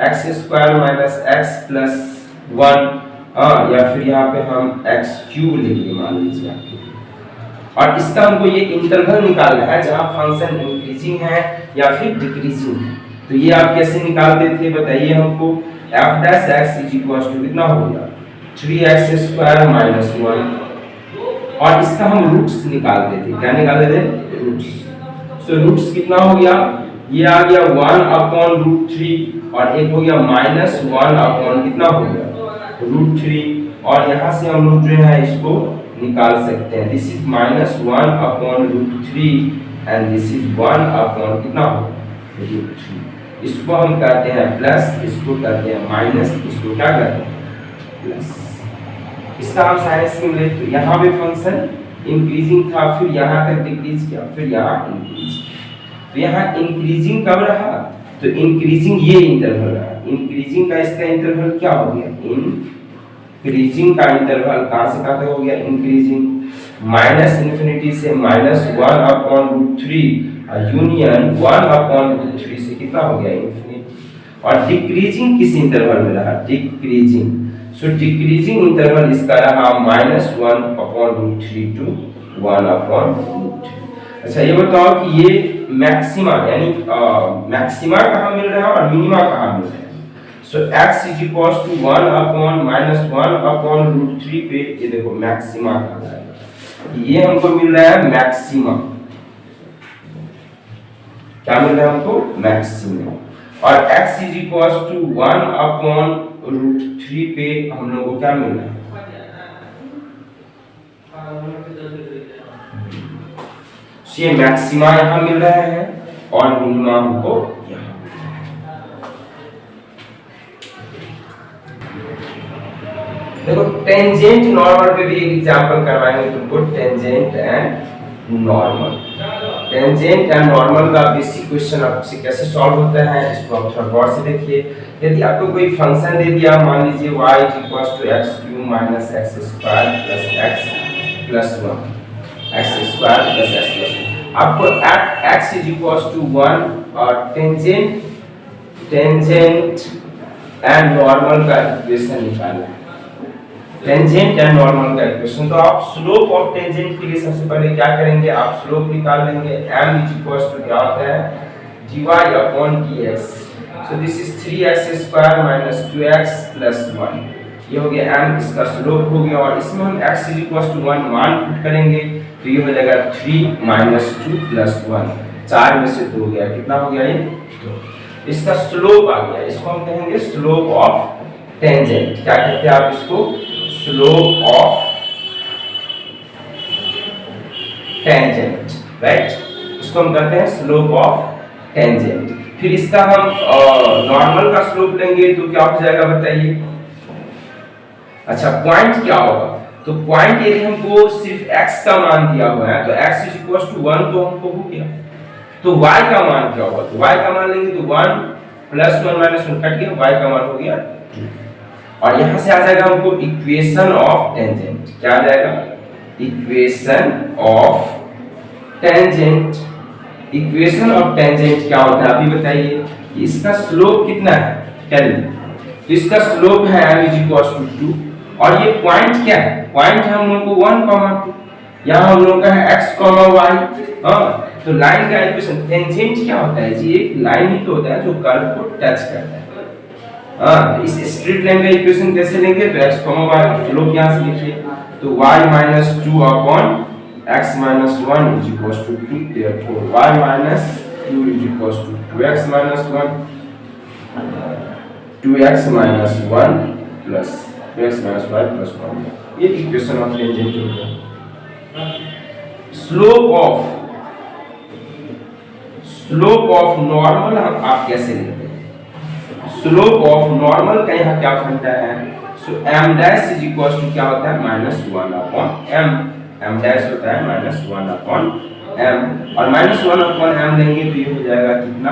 x² माइनस x प्लस 1 या फिर यहाँ पे हम x³ लेंगे मान लीजिए आपके, और इसका हमको ये इंटरवल निकालना है जहाँ फंक्शन इंक्रीजिंग है या फिर डिक्रीजिंग है। तो ये आप कैसे निकालते थे बताइए हमको, f' इज इक्वल टू कितना होगा 3x² माइनस 1, और इसका हम रूट्स निकालते थे, क्या निकालते थे रूट्स। सो रूट्स कितना हो गया, ये आ गया 1/√3 और एक हो गया -1 कितना हो गया √3, और यहाँ से हम लोग जो है इसको निकाल सकते हैं। This is -1/√3 and this is 1 कितना हो √3। इसको हम कहते हैं प्लस, इसको कहते हैं माइनस, इसको क्या कहते हैं प्लस। इसका हम साइंस में ले तो यहाँ पे फंक्शन इंक्रीजिंग था, फिर यहाँ तक डिक्रीज किया, फिर यहाँ इंक्रीज। तो यहाँ इंक्रीजिंग कब रहा, तो इंक्रीजिंग ये इंटरवल रहा। इंक्रीजिंग का इसका इंटरवल क्या हो गया, इंक्रीजिंग का इंटरवल कहाँ से कहाँ तक हो गया इंक्रीजिंग, -∞ से -1/√3 यूनियन 1/√3 से कितना हो गया इंफिनिटी। और डिक्रीजिंग किस इंटरवल में रहा, डिक्रीजिंग। सो डिक्रीजिंग इंटरवल इसका रहा -1/√3 टू 1/√3। अच्छा ये बताओ कि ये मैक्सिमा यानी मैक्सिमा कहाँ मिल रहा है और मिनिमा कहाँ मिल रहा है। सो x इज इक्वल टू 1/√3 पे ये देखो मैक्सिमा कहाँ है, ये हमको मिल रहा है मैक्सिमा, क्या मिल रहा है हमको मैक्सिमा। और x इज इक्वल टू 1/√3 पे हम लोगों को क्या मिल रहा है, ये मैक्सिमा यहाँ मिल रहा है और मिनिमा हमको यहाँ। देखो टेंजेंट नॉर्मल पे भी एक एग्जांपल करवाएंगे तुमको, tangent and normal. Tangent and normal का बेसिक क्वेश्चन आपसे कैसे सॉल्व होता है इसको आप थोड़ा गौर से देखिए। यदि आपको कोई फंक्शन दे दिया, मान लीजिए y = x³ - x² + x + 1, x² + x + 1, आपको x = 1 और टेंजेंट एंड नॉर्मल का इक्वेशन निकालना है। टेंजेंट एंड नॉर्मल का इक्वेशन, तो आप स्लोप ऑफ टेंजेंट के लिए सबसे पहले क्या करेंगे, आप स्लोप निकाल लेंगे। m = क्या होता है dy/dx। So this is 3x² - 2x + 1, ये हो गया m, इसका स्लोप हो गया। और इसमें हम x = 1 मान पुट करेंगे तो ये हो जाएगा 3 - 2 + 1, 4 में से 2 गया, कितना हो गया ये 2। इसका स्लोप आ गया, इसको हम कहेंगे स्लोप ऑफ टेंजेंट। क्या कहते हैं आप इसको, स्लोप ऑफ टेंजेंट, राइट। इसको हम कहते हैं स्लोप ऑफ टेंजेंट। फिर इसका हम नॉर्मल का स्लोप लेंगे तो क्या हो जाएगा बताइए। अच्छा पॉइंट क्या होगा, तो पॉइंट यदि हमको सिर्फ x का मान दिया हुआ है तो x = 1 तो हमको हो गया, तो y का मान क्या होगा, तो y का मान लेंगे तो 1 + 1 - 1 कट गया, y का मान हो गया 2। और यहां से आ जाएगा हमको इक्वेशन ऑफ टेंजेंट, क्या आ जाएगा, equation of tangent. Equation of tangent क्या होता है अभी बताइए, इसका स्लोप कितना है, टेल मी। तो इसका स्लोप है m = 2 और ये पॉइंट क्या है, पॉइंट है हम लोग को 1, 2, यहाँ हम लोग का है x, y। हाँ तो लाइन का इक्वेशन टेंजेंट क्या होता है जी, एक लाइन ही तो होता है जो कर्व को टच करता है। हाँ इस स्ट्रेट लाइन का इक्वेशन कैसे लेंगे, तो x, y स्लोप यहाँ से लिखिए, तो y - 2 / x - 1 = 2, therefore y - 2 = 2x - 1, 2x - 1 plus 2x - y plus 1। ये इक्वेशन ऑफ टेंजेंट हो गया। स्लोप ऑफ नॉर्मल हम आप कैसे लेते हैं, स्लोप ऑफ नॉर्मल का यहाँ क्या फंडा है, सो m डैश = क्या होता है, -1/m। m डैश होता है -1/m और -1/m लेंगे तो ये हो जाएगा कितना,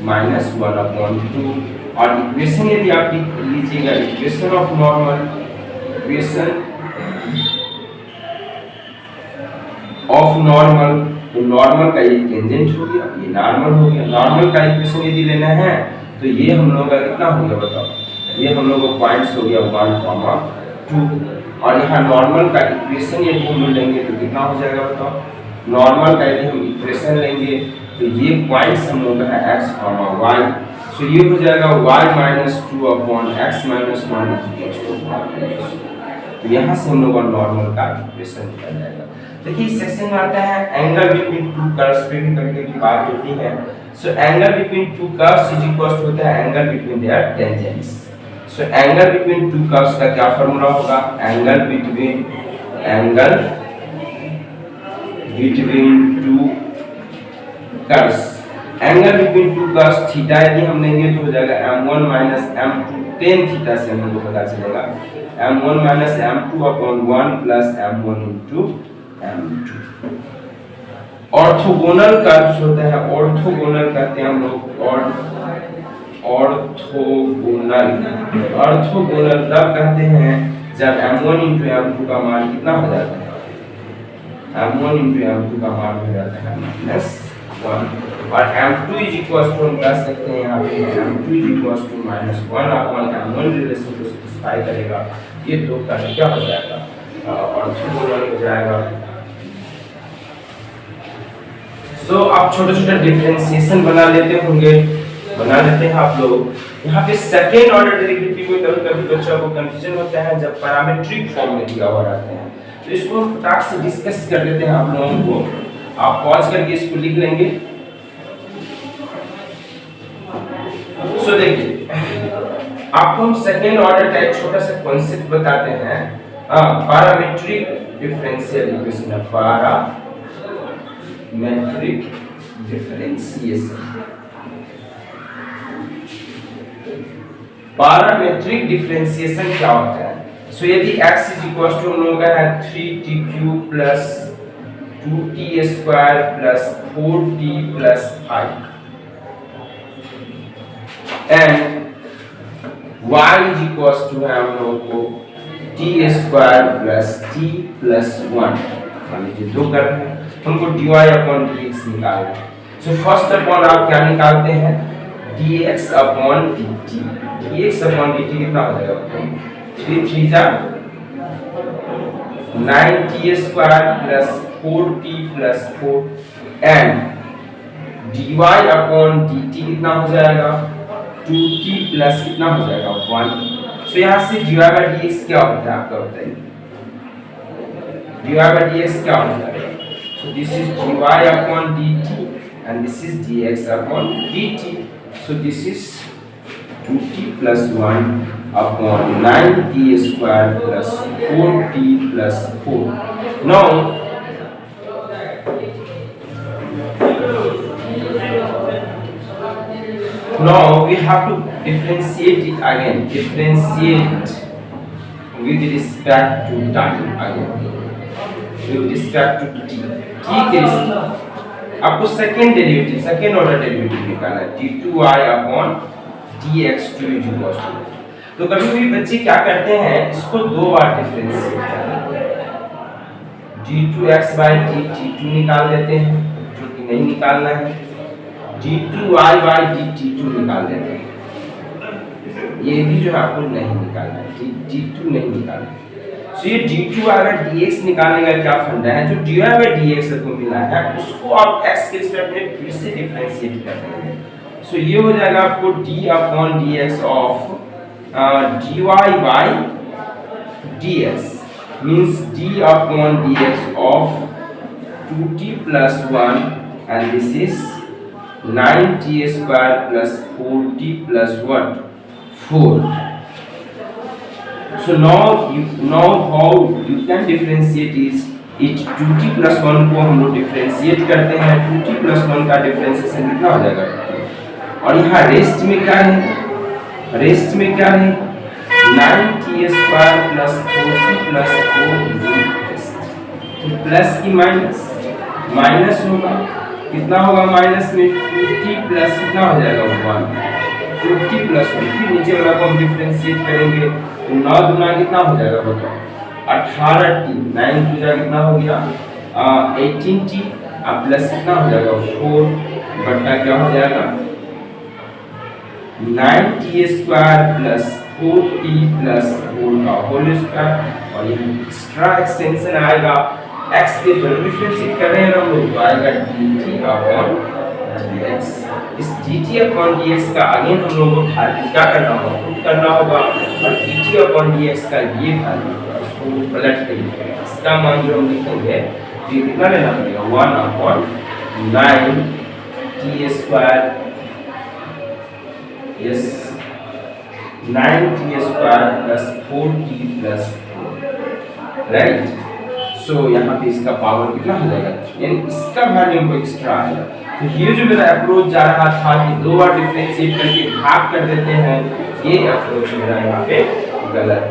-1/2। और इक्वेशन यदि आप लीजिएगा equation of normal, equation of normal, तो नॉर्मल का ये टेंजेंट हो गया, ये नॉर्मल हो गया। नॉर्मल का इक्वेशन यदि लेना है तो ये हम लोगों का कितना हो गया बताओ, ये हम लोगों को पॉइंट्स हो गया 1, 2 और यहाँ नॉर्मल का इक्वेशन यदि हम लेंगे तो कितना हो जाएगा बताओ, नॉर्मल का यदि हम इक्वेशन लेंगे तो ये पॉइंट्स हम लोग का है x, y, सो ये हो जाएगा y - 2/x - 1 तो यहाँ से हम लोग का नॉर्मल का इक्वेशन निकल जाएगा। देखिए इस सेक्शन में आता है एंगल बिटवीन टू कर्व्स पे भी कभी कभी बात होती है। सो एंगल बिटवीन टू कर्व्स होता है angle between there tangents. So angle between to curves का क्या फार्मूला होगा, angle between to curves, angle between to curves theta यदि हम लेंगे तो हो जाएगा m1 - m2 tan थीटा से हम लोग को पता चलेगा m1 - m2/1 + m1 * m2। Orthogonal curves होता है, ऑर्थोगोनल कहते हैं हम लोग, ऑर्थोगोनल तब कहते हैं जब m1 * m2 का मान कितना हो जाता है, m1 * m2 का मान हो जाता है -1 और m2 हम कह सकते हैं यहाँ पे m2 = -1/m1 रिलेशन को सेटिस्फाई करेगा। ये दो का क्या हो जाएगा, ऑर्थोगोनल हो जाएगा। सो आप छोटे-छोटे डिफरेंशिएशन बना लेते हैं आप लोग। यहाँ पे सेकेंड ऑर्डर डेरिवेटिव में कभी-कभी बच्चों को कंफ्यूजन होता है जब पैरामीट्रिक फॉर्म में दिया हुआ रहते हैं, तो इसको फटाक से डिस्कस कर लेते हैं आप लोगों को। आप पॉज करके इसको लिख लेंगे। सो देखिए आपको हम सेकेंड ऑर्डर का एक छोटा सा कॉन्सेप्ट बताते हैं, पैरामीट्रिक डिफरेंशियल इक्वेशन है, पैरामीट्रिक डिफरेंशिएशन। पैरामीट्रिक डिफरेंशिएशन क्या होता है, सो यदि x = हम लोगों का है 3t³ + 2t² + 4t + 5 and y = है हम लोगों को t² + t + 1, मान लीजिए दो कर रहे हैं, हमको dy/dx निकालना है। सो फर्स्ट अपॉन आप क्या निकालते हैं, dx/dt, dx/dt कितना हो जाएगा, 3 3 जा 9t² + 4t + 4 एंड dy/dt कितना हो जाएगा, 2t प्लस कितना हो जाएगा 1। सो यहाँ से dy/dx क्या होता है आपका बताइए, dy/dx क्या होता है, सो this is dy/dt and this is dx/dt, so this is 2t + 1/9t² + 4t + 4। now now we have to differentiate it again. Differentiate with respect to time again. With respect to t. t के आपको second order derivative निकालना है d2y upon dx2 is equal to. तो कभी कभी बच्चे क्या करते हैं, इसको दो बार डिफरेंशिएट करते हैं, d2x बाय dt2 निकाल देते हैं, जो कि नहीं निकालना है, d2y बाय dt2 निकाल देते हैं, ये भी जो है आपको नहीं निकालना है, d2 नहीं निकालना है। तो ये d2 अगर dx निकालने का क्या फंडा है, जो dy बाय dx को मिला है उसको आप x के रिस्पेक्ट में फिर से डिफरेंशिएट कर देंगे। सो ये हो जाएगा आपको d upon dx of dy by dx means d upon dx of 2t plus 1 and this is 9t square plus 4t plus what 4. So now how you can differentiate is it 2t plus 1 को हम लोग differentiate करते हैं, 2t plus 1 का differentiation कितना हो जाएगा, और यहाँ रेस्ट में क्या है 9t square plus 4t plus 4 तो प्लस की माइनस होगा, कितना होगा माइनस में 2t प्लस कितना हो जाएगा 1, 2t प्लस 1 फिर नीचे वाला को हम डिफरेंशिएट करेंगे तो 9 गुना कितना हो जाएगा बताओ 18t, 9 टू जा कितना हो गया 18t, अब प्लस कितना हो जाएगा 4 बटा क्या हो जाएगा 9t square plus 4t plus 4 का होल स्क्वायर, और ये एक्स्ट्रा एक्सटेंशन आएगा x के पर डिफरेंशिएट कर रहे हैं हम लोग, तो आएगा dt अपॉन dx। इस dt अपॉन dx का अगेन हम लोगों को क्या करना होगा और dt अपॉन dx का ये वैल्यू उसको पलट के लिखेंगे, इसका मान जो हम लिखेंगे ये कितना लेना पड़ेगा 1 upon 9t square, yes 9t square plus 4t plus 4, right. So यहाँ पे इसका पावर कितना हो जाएगा, यानी इसका वैल्यू को एक्स्ट्रा आएगा। तो ये जो मेरा अप्रोच जा रहा था कि दो बार डिफरेंशिएट करके भाग कर देते हैं, ये अप्रोच मेरा यहाँ पे गलत।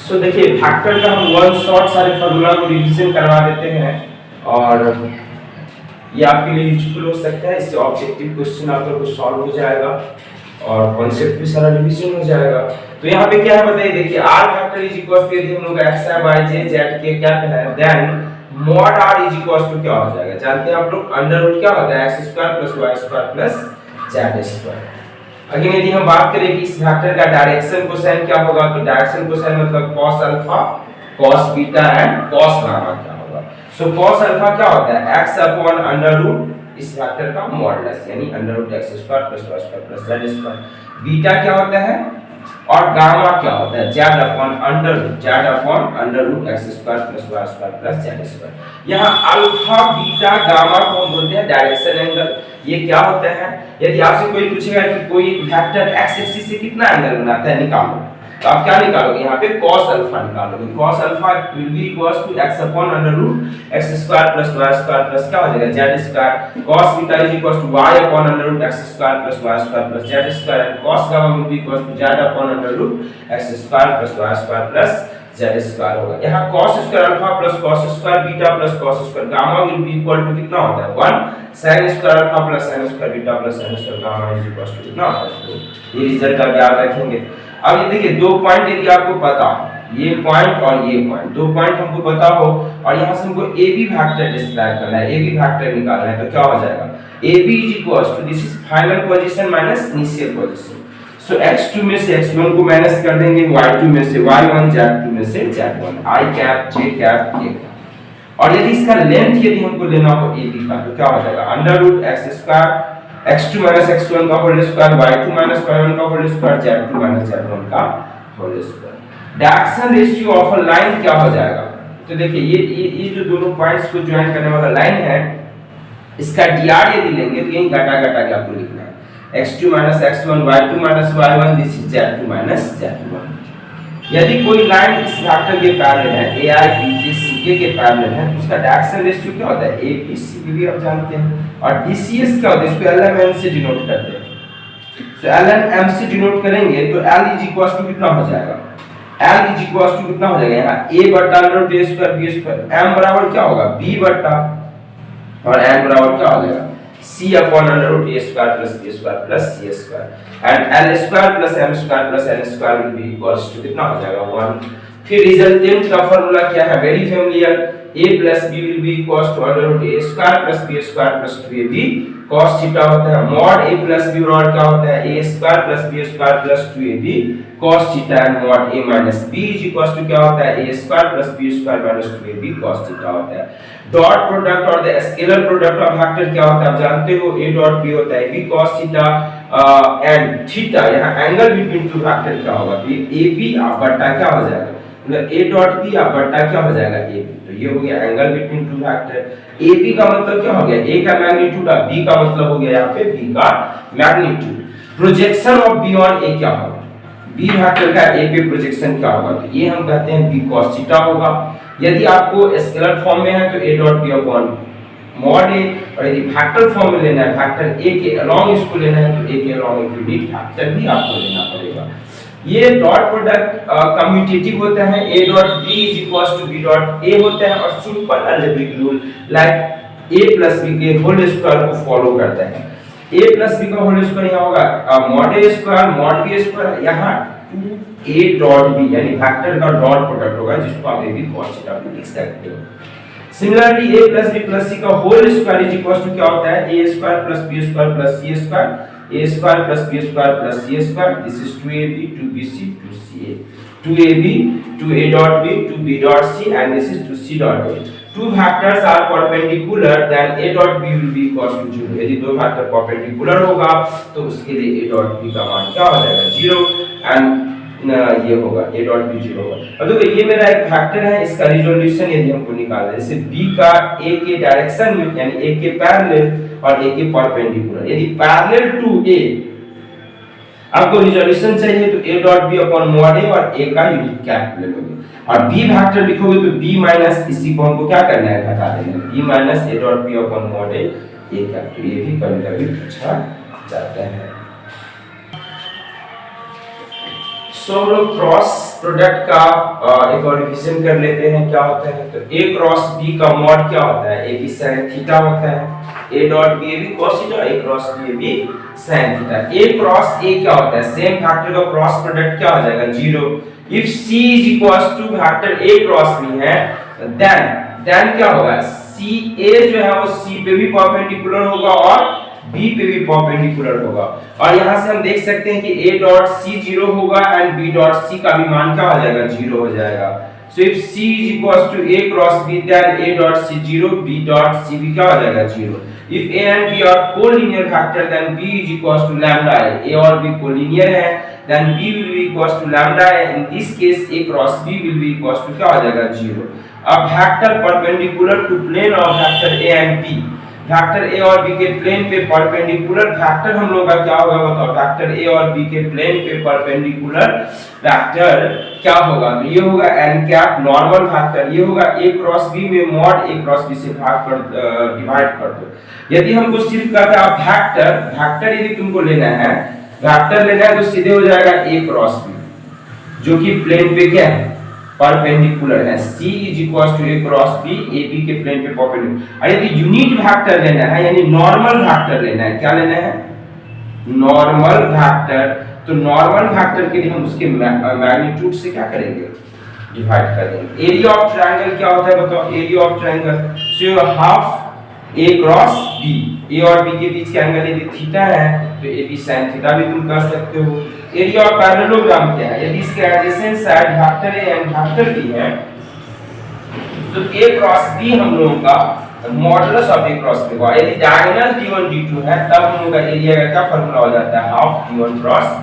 सो देखिए फैक्टर का हम वन शॉट सारे फार्मूला को रिवीजन करवा देते हैं और ये आपके लिए यूजफुल हो सकता है, इससे ऑब्जेक्टिव क्वेश्चन आपका कुछ सॉल्व हो जाएगा और कॉन्सेप्ट भी सारा रिवीजन हो जाएगा। तो यहाँ पे क्या है बताइए, देखिए r vector is equal to यदि हम लोग x y z z के क्या है then mod r is equal to क्या हो जाएगा, जानते हैं आप लोग अंडर रूट क्या होता है x square plus y square plus z square. Again यदि हम बात करें कि इस फैक्टर का डायरेक्शन कोसाइन क्या होगा, तो डायरेक्शन कोसाइन मतलब cos alpha cos beta and cos gamma क्या होगा। सो cos अल्फा क्या होता है x अपॉन अंडर रूट इस फैक्टर का मॉडुलस यानी under root x square plus y square plus z square. Beta क्या होता है और गामा क्या होता है z upon under root x square plus y square plus z square. यहाँ अल्फा बीटा गामा को हम बोलते हैं डायरेक्शन एंगल। ये क्या होता है, यदि आपसे कोई पूछेगा कि कोई वेक्टर x एक्सिस से कितना एंगल बनाता है निकालो, तो आप क्या निकालोगे, यहाँ पे cos अल्फा निकालोगे। cos alpha will be equals to x upon under root x square plus y square plus क्या हो जाएगा z square. cos beta is equals to y upon under root x square plus y square plus z square and cos gamma will be equals to z upon under root x square plus y square plus z square होगा। यहाँ cos square alpha plus cos square beta plus cos square gamma will be equal to कितना होता है 1 sin square alpha plus sin square beta plus sin square gamma is equal to कितना होता है। ये result आप याद रखेंगे। अब ये देखिए दो पॉइंट यदि आपको पता हो, ये पॉइंट और ये पॉइंट, दो पॉइंट हमको पता हो और यहाँ से हमको AB वेक्टर डिस्क्राइब करना है, AB वेक्टर निकालना है, तो क्या हो जाएगा AB is equals to this is final position minus initial position. So x2 में से x1 को माइनस कर देंगे, y2 में से y1, z2 में से z1, i cap j cap k। और यदि इसका लेंथ यदि हमको लेना हो AB का, तो क्या हो जाएगा under root x square x2 minus x1 का whole square y2 minus y1 का whole square z2 minus z1 का whole square. Direction ratio of a line क्या हो जाएगा, तो देखिए ये जो दोनों पॉइंट्स को ज्वाइन करने वाला लाइन है इसका dr यदि लेंगे तो यही घटा के आपको लिखना है x2 minus x1 y2 minus y1 this is z2 minus z1। यदि कोई लाइन इस वेक्टर के पैरेलल है ai bj c बीके के पैरेलल है तो उसका डायरेक्शन रेशियो क्या होता है, एबीसी भी आप जानते हैं। और डीसीएस क्या होता है, इसको एलएमएन से डिनोट करते हैं। तो एलएनएम से डिनोट करेंगे तो एल इज इक्वल टू कितना हो जाएगा, एल इज इक्वल टू कितना हो जाएगा यहाँ ए बटा root a square B square, M बराबर क्या होगा बी बटा और एन बराबर क्या हो जाएगा c upon under root a square plus b square plus c square and l square plus m square plus n square will be equals to कितना हो जाएगा 1। फिर रिजल्टेंट का फार्मूला क्या है, very familiar, a plus b will be equals to under root a square plus b square plus 2ab cos theta होता है। mod a plus b और क्या होता है a square plus b square plus 2ab cos theta and mod a minus b is equals to क्या होता है a square plus b square minus 2ab cos theta होता है। डॉट प्रोडक्ट और the scalar product of vector क्या होता है आप जानते हो, a डॉट b होता है b cos theta and theta, यहाँ एंगल बिटवीन टू वेक्टर क्या होगा तो ab बटा क्या हो जाएगा मतलब a डॉट b बटा क्या हो जाएगा ab, तो ये हो गया angle between to vector. ab का मतलब क्या हो गया a का मैग्नीट्यूड, b का मतलब हो गया यहाँ पे b का magnitude. Projection of b on a क्या होगा, b वेक्टर का a पे प्रोजेक्शन क्या होगा तो ये हम कहते हैं b cos थीटा होगा। यदि आपको स्केलर फॉर्म में है तो a dot b upon mod a, और यदि वेक्टर फॉर्म में लेना है वेक्टर a के अलोंग इसको लेना है तो a के अलोंग यूनिट वेक्टर भी आपको लेना पड़ेगा। ये डॉट प्रोडक्ट कम्यूटेटिव होता है, a dot b is equals to b dot a होता है और simple algebraic rule like a plus b के होल स्क्वायर को फॉलो करता है। a प्लस b का होल स्क्वायर यहाँ होगा mod a square mod b square, यहाँ 2a डॉट b यानी वेक्टर का डॉट प्रोडक्ट होगा जिसको आप a b cos थीटा भी लिख सकते हो। Similarly a plus b plus c का whole square is equals to क्या होता है a square plus b square plus c square, a square plus b square plus c square, this is 2ab 2bc 2ca, 2ab 2a dot b 2b dot c and this is 2c dot a. Two vectors are perpendicular then a dot b will be equals to 0। यदि दो vector perpendicular होगा तो उसके लिए a dot b का मान क्या हो जाएगा 0 एंड ये होगा a dot b 0 होगा। अब देखो ये मेरा एक वेक्टर है, इसका रिजोल्यूशन यदि हमको निकालना है जैसे b का a के डायरेक्शन में यानी a के पैरेलल और a के परपेंडिकुलर, यदि पैरेलल टू a आपको रिजोल्यूशन चाहिए तो a dot b upon mod a और a का यूनिट कैपिटल लोगे और b वेक्टर लिखोगे तो b माइनस इसी को हमको क्या करना है घटा देना है b minus a dot b upon mod a capital, ये भी कभी-कभी पूछा जाता है। सो लोग क्रॉस प्रोडक्ट का एक और रिवीजन कर लेते हैं क्या होता है तो a क्रॉस b का मॉड क्या होता है a b sin थीटा होता है, a dot b a b cos theta, a cross b a b sin theta. a cross a क्या होता है, सेम वेक्टर का क्रॉस प्रोडक्ट क्या हो जाएगा 0। If c is equals to vector a cross b है देन क्या होगा c a जो है वो c पे भी परपेंडिकुलर होगा और b पे भी परपेंडिकुलर होगा और यहां से हम देख सकते हैं कि a डॉट c 0 होगा एंड b डॉट c का भी मान क्या हो जाएगा 0 हो जाएगा। So if c is equals to a cross b then a dot c 0 b dot c भी क्या हो जाएगा 0। If a and b are collinear factor then b is equals to lambda a और b collinear है then b will be equals to lambda a, in this case a cross b will be equals to क्या हो जाएगा 0। अब vector perpendicular to plane of vector a and b, vector a और b के plane पे perpendicular vector हम लोग का क्या होगा बताओ, वेक्टर a और b के प्लेन पे परपेंडिकुलर वेक्टर क्या होगा तो ये होगा n कैप नॉर्मल वेक्टर, ये होगा a क्रॉस b में मॉड a क्रॉस b से डिवाइड कर दो। यदि हमको सिर्फ कहता है वेक्टर यदि तुमको लेना है वेक्टर लेना है तो सीधे हो जाएगा a क्रॉस b जो कि प्लेन पे क्या है परपेंडिकुलर है, c is equals to a cross b a b के प्लेन पे परपेंडिकुलर। और यदि यूनिट वेक्टर लेना है यानी नॉर्मल वेक्टर लेना है, क्या लेना है नॉर्मल वेक्टर, तो नॉर्मल वेक्टर के लिए हम उसके मैग्नीट्यूड से क्या करेंगे डिवाइड कर देंगे। एरिया ऑफ ट्रायंगल क्या होता है बताओ, area of triangle so half a cross b, a और b के बीच का एंगल यदि थीटा है तो ab sin थीटा भी तुम कर सकते हो। एरिया ऑफ पैरेललोग्राम क्या है, यदि इसके adjacent side vector a and vector b है तो a क्रॉस b हम लोगों का modulus of a cross b होगा। यदि डायगोनल d1 d2 है तब हम लोग का एरिया का क्या फार्मूला हो जाता है हाफ d1 क्रॉस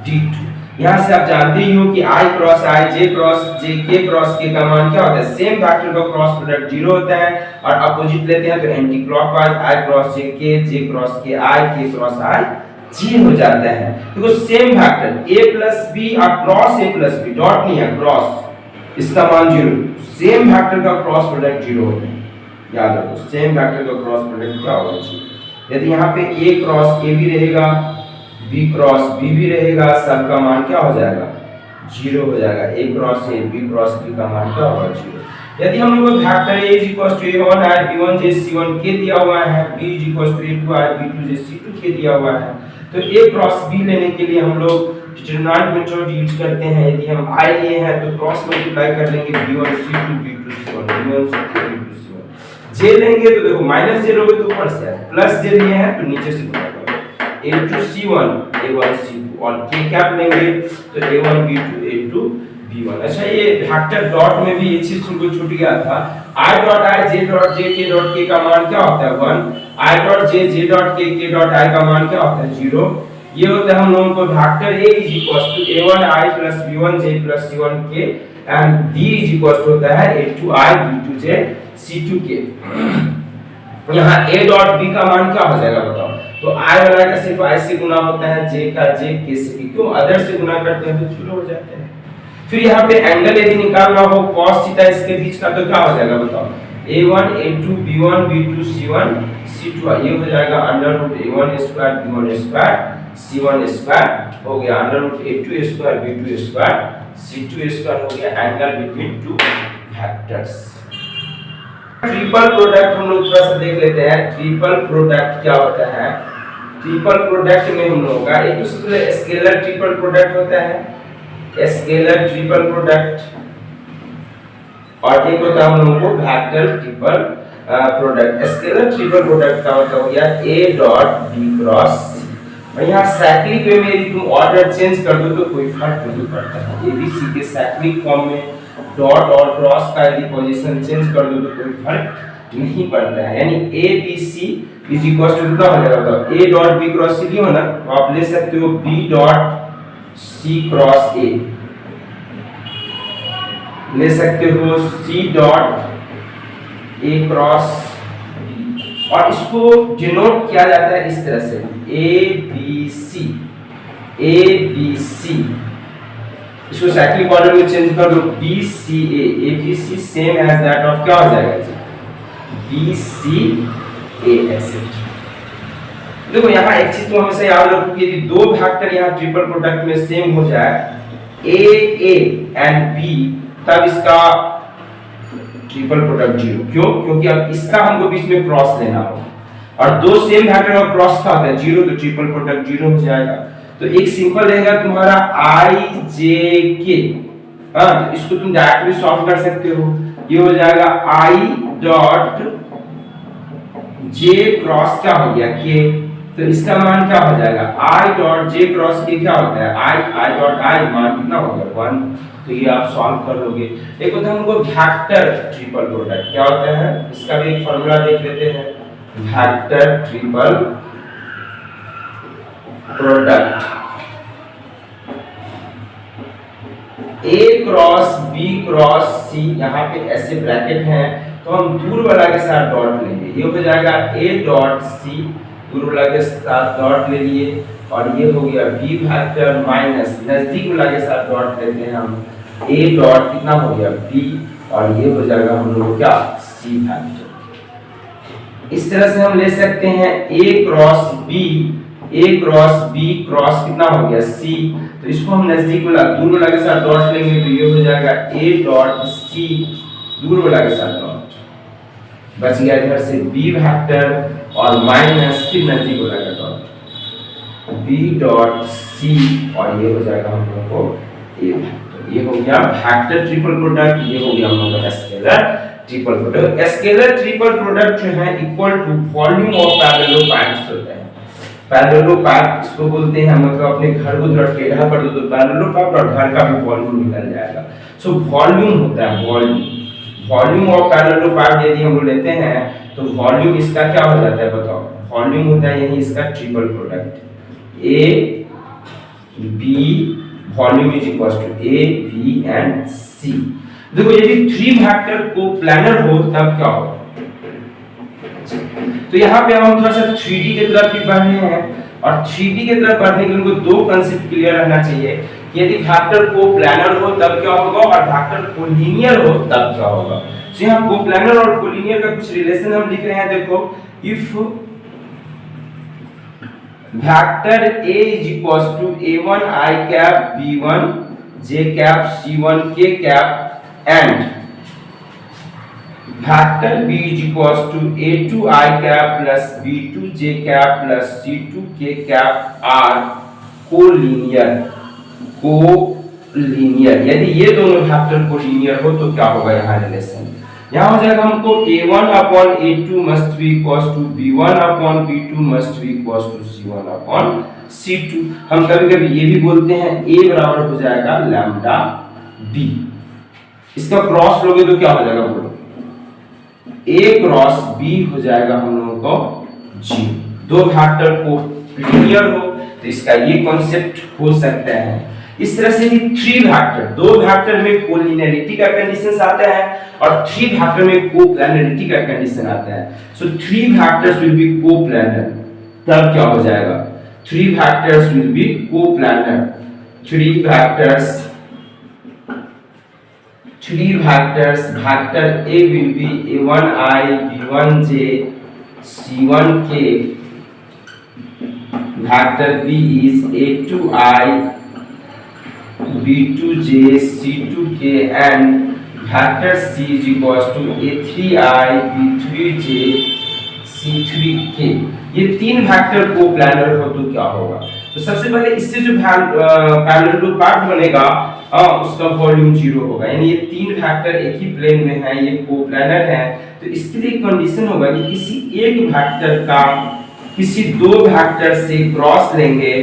d2। यहां से आप जानते ही हो कि i cross i j cross j k cross k का मान क्या होता है, सेम वेक्टर का क्रॉस प्रोडक्ट 0 होता है और अपोजिट लेते हैं तो anti clockwise i cross j cross k i k cross i j हो जाता है। देखो same vector a plus b और cross a plus b dot नहीं है क्रॉस इसका मान 0, सेम वेक्टर का क्रॉस प्रोडक्ट 0 होता है। याद रखो सेम वेक्टर का क्रॉस प्रोडक्ट क्या होगा 0। यदि यहाँ पे a क्रॉस a भी रहेगा, b क्रॉस b भी रहेगा, सबका मान क्या हो जाएगा 0 हो जाएगा। a cross a b cross b का मान क्या होगा 0। यदि हम लोग को vector a a1 i b1 c1 k दिया हुआ है, b a2 i b2 c2 k दिया हुआ है, तो a क्रॉस b लेने के लिए हम लोग डिटरमिनेंट मेथड यूज करते हैं। यदि हम i लिए हैं तो क्रॉस मल्टीप्लाई कर लेंगे b1 c2 b2 c1 b1 c2 b2 c1। j लेंगे तो देखो माइनस j लोगे तो ऊपर से है, प्लस j लिए हैं तो नीचे से गुणा करो a2 c1 a1 c2 और k कैप लेंगे तो a1 b2 a2 b1। अच्छा ये वेक्टर डॉट में भी ये चीज तुमको छूट गया था, i dot i j dot j k dot k का मान क्या होता है 1, i dot j j dot k k dot i का मान क्या होता है 0। ये होता है हम लोगों को vector a is equal to a1 i plus b1 j plus c1 k and b is equal to होता है a2 i b2 j c2 k। यहाँ a डॉट b का मान क्या हो जाएगा बताओ, तो i वाला का सिर्फ i से गुना होता है, j का j k से, क्यों अदर से गुना करते हैं तो 0 हो जाते हैं। फिर यहाँ पे एंगल यदि निकालना हो cos थीटा इसके बीच का तो क्या हो जाएगा बताओ, a1 a2 b1 b2 c1 c2, ये हो जाएगा अंडर रूट a1 square b1 square c1 square हो गया, अंडर रूट a2 square b2 square c2 square हो गया angle between two vectors. Triple product हम लोग थोड़ा सा देख लेते हैं। ट्रिपल प्रोडक्ट क्या होता है, ट्रिपल प्रोडक्ट में हम लोगों का एक दूसरे स्केलर ट्रिपल प्रोडक्ट होता है, स्केलर ट्रिपल प्रोडक्ट, और एक होता है हम लोगों को vector triple product. Scalar triple product का मतलब हो गया a dot b cross c। और यहाँ साइक्लिक वे में यदि तुम ऑर्डर चेंज कर दो तो कोई फर्क नहीं पड़ता है। a b c के साइक्लिक फॉर्म में डॉट और क्रॉस का यदि पोजीशन चेंज कर दो तो कोई फर्क नहीं पड़ता है। यानी a b c is equal to कितना हो जाएगा बताओ, a dot b cross c हो ना, तो आप ले सकते हो b dot c cross a, ले सकते हो c dot a cross b, और इसको डिनोट किया जाता है इस तरह से a b c। इसको साइक्लिक ऑर्डर में चेंज कर दो b c a b c same as that of क्या हो जाएगा जी b c a एक्सेप्ट। देखो यहाँ एक चीज तो हमेशा याद रखो कि यदि दो वेक्टर यहाँ ट्रिपल प्रोडक्ट में सेम हो जाए a एंड b, तब इसका ट्रिपल प्रोडक्ट 0। क्यों? क्योंकि अब इसका हमको बीच में क्रॉस लेना होगा, और दो सेम वेक्टर का क्रॉस का होता है 0, तो ट्रिपल प्रोडक्ट 0 हो जाएगा। तो एक सिंपल रहेगा तुम्हारा i j k, हाँ तो इसको तुम डायरेक्ट भी सॉल्व कर सकते हो। ये हो जाएगा i डॉट j क्रॉस क्या हो गया k, तो इसका मान क्या हो जाएगा i dot j cross k क्या होता है i डॉट i मान कितना हो गया 1, तो ये आप सॉल्व कर लोगे। एक होता है हमको वेक्टर ट्रिपल प्रोडक्ट, क्या होता है इसका भी एक फार्मूला देख लेते हैं। Vector triple product a cross b cross c, यहाँ पे ऐसे ब्रैकेट हैं तो हम दूर वाला के साथ डॉट लेंगे, ये हो जाएगा a डॉट c, दूर वाला के साथ डॉट ले लिए, और ये हो गया b वेक्टर माइनस नजदीक वाला के साथ डॉट लेते हैं हम a डॉट कितना हो गया b, और ये हो जाएगा हम लोग क्या c वेक्टर। इस तरह से हम ले सकते हैं a क्रॉस b क्रॉस कितना हो गया c, तो इसको हम नजदीक वाला दूर वाला के साथ डॉट लेंगे तो ये हो जाएगा a डॉट c, दूर वाला के साथ डॉट, बच गया इधर से b वेक्टर और माइनस फिर नजदीक वाला का डॉट b डॉट c, और ये हो जाएगा हम लोग को a वेक्टर। ये हो गया वेक्टर ट्रिपल प्रोडक्ट, ये हो गया हम लोग का scalar triple product. Scalar triple product जो है इक्वल टू वॉल्यूम ऑफ पैरेललोपैड्स होता है। पैरेललोपैड इसको बोलते हैं, मतलब अपने घर को थोड़ा टेढ़ा कर दो तो पैरेललोपैड और घर का भी वॉल्यूम निकल जाएगा। सो वॉल्यूम होता है वॉल्यूम ऑफ पैरेललोपैड यदि हम लेते हैं तो वॉल्यूम इसका क्या हो जाता है बताओ, वॉल्यूम होता है यही इसका triple product a b, volume is equal to a b and c। देखो यदि 3 वेक्टर को प्लानर हो तब क्या होगा, तो यहाँ पे हम थोड़ा सा 3D की तरफ भी बढ़ रहे हैं, और 3D की तरफ बढ़ने के लिए हमको दो कांसेप्ट क्लियर रहना चाहिए यदि वेक्टर कोप्लानर हो तब क्या होगा और वेक्टर कोलिनियर हो तब क्या होगा। तो यहाँ कोप्लानर और कोलिनियर का कुछ रिलेशन हम लिख रहे हैं। देखो, if vector A is equals to A1 I cap B1 J cap C1 K cap and vector B is equals to A2 I cap plus B2 J cap plus C2 K cap are collinear. यदि ये दोनों vector collinear हो तो क्या होगा यहाँ relation, यहाँ हो जाएगा हमको A1 upon A2 must be equals to B1 upon B2 must be equals to C1 upon C2। हम कभी कभी ये भी बोलते हैं A बराबर हो जाएगा लैम्डा B। इसका क्रॉस लोगे तो क्या हो जाएगा बोलो, A क्रॉस B हो जाएगा हम लोगों को G। दो वेक्टर कोलिनियर हो तो इसका ये कॉन्सेप्ट हो सकता है। इस तरह से ही थ्री वेक्टर, दो वेक्टर में कोलिनियरिटी का कंडीशन आता है और थ्री वेक्टर में कोप्लानरिटी का कंडीशन आता है। So three vectors will be coplanar, तब क्या हो जाएगा, three vectors will be coplanar. Three vectors vector A will be A1I B1J C1K, vector B is A2I B2J C2K and vector C is equals to A3I B3J C3K। ये तीन vector को planner हो तो क्या होगा, तो सबसे पहले इससे जो पैरेलल पार्ट बनेगा उसका वॉल्यूम 0 होगा, यानी ये तीन वेक्टर एक ही प्लेन में है, ये कोप्लानर है। तो इसके लिए कंडीशन होगा कि किसी एक वेक्टर का किसी दो वेक्टर से क्रॉस लेंगे।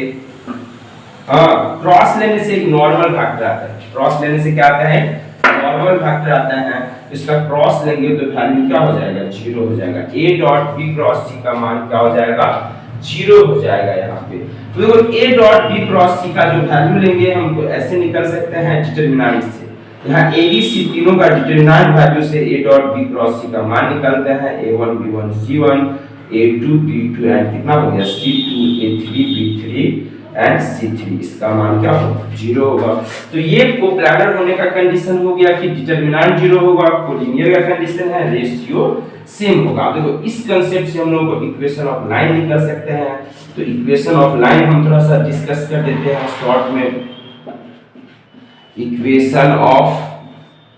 क्रॉस लेने से एक नॉर्मल वेक्टर आता है, क्रॉस लेने से क्या आता है, नॉर्मल वेक्टर आता है। इसका क्रॉस लेंगे तो वैल्यू क्या हो जाएगा, 0 हो जाएगा। A dot B cross C का मान क्या हो जाएगा, 0 हो जाएगा यहाँ पे। तो देखो A dot B cross C का जो वैल्यू लेंगे हमको ऐसे निकल सकते हैं डिटरमिनेंट से। यहाँ A B C तीनों का डिटरमिनेंट वैल्यू से A dot B cross C का मान निकलता है A1 B1 C1 A2 B2 and कितना हो गया C2 A3 B3 and C3। इसका मान क्या होगा, 0 होगा। तो ये कोप्लानर होने का कंडीशन हो गया कि डिटरमिनेंट 0 होगा। कोलिनियर का कंडीशन है रेशियो सेम होगा। देखो इस कांसेप्ट से हम लोगों को इक्वेशन ऑफ लाइन निकल सकते हैं। तो इक्वेशन ऑफ लाइन हम थोड़ा सा डिस्कस कर देते हैं शॉर्ट में। Equation of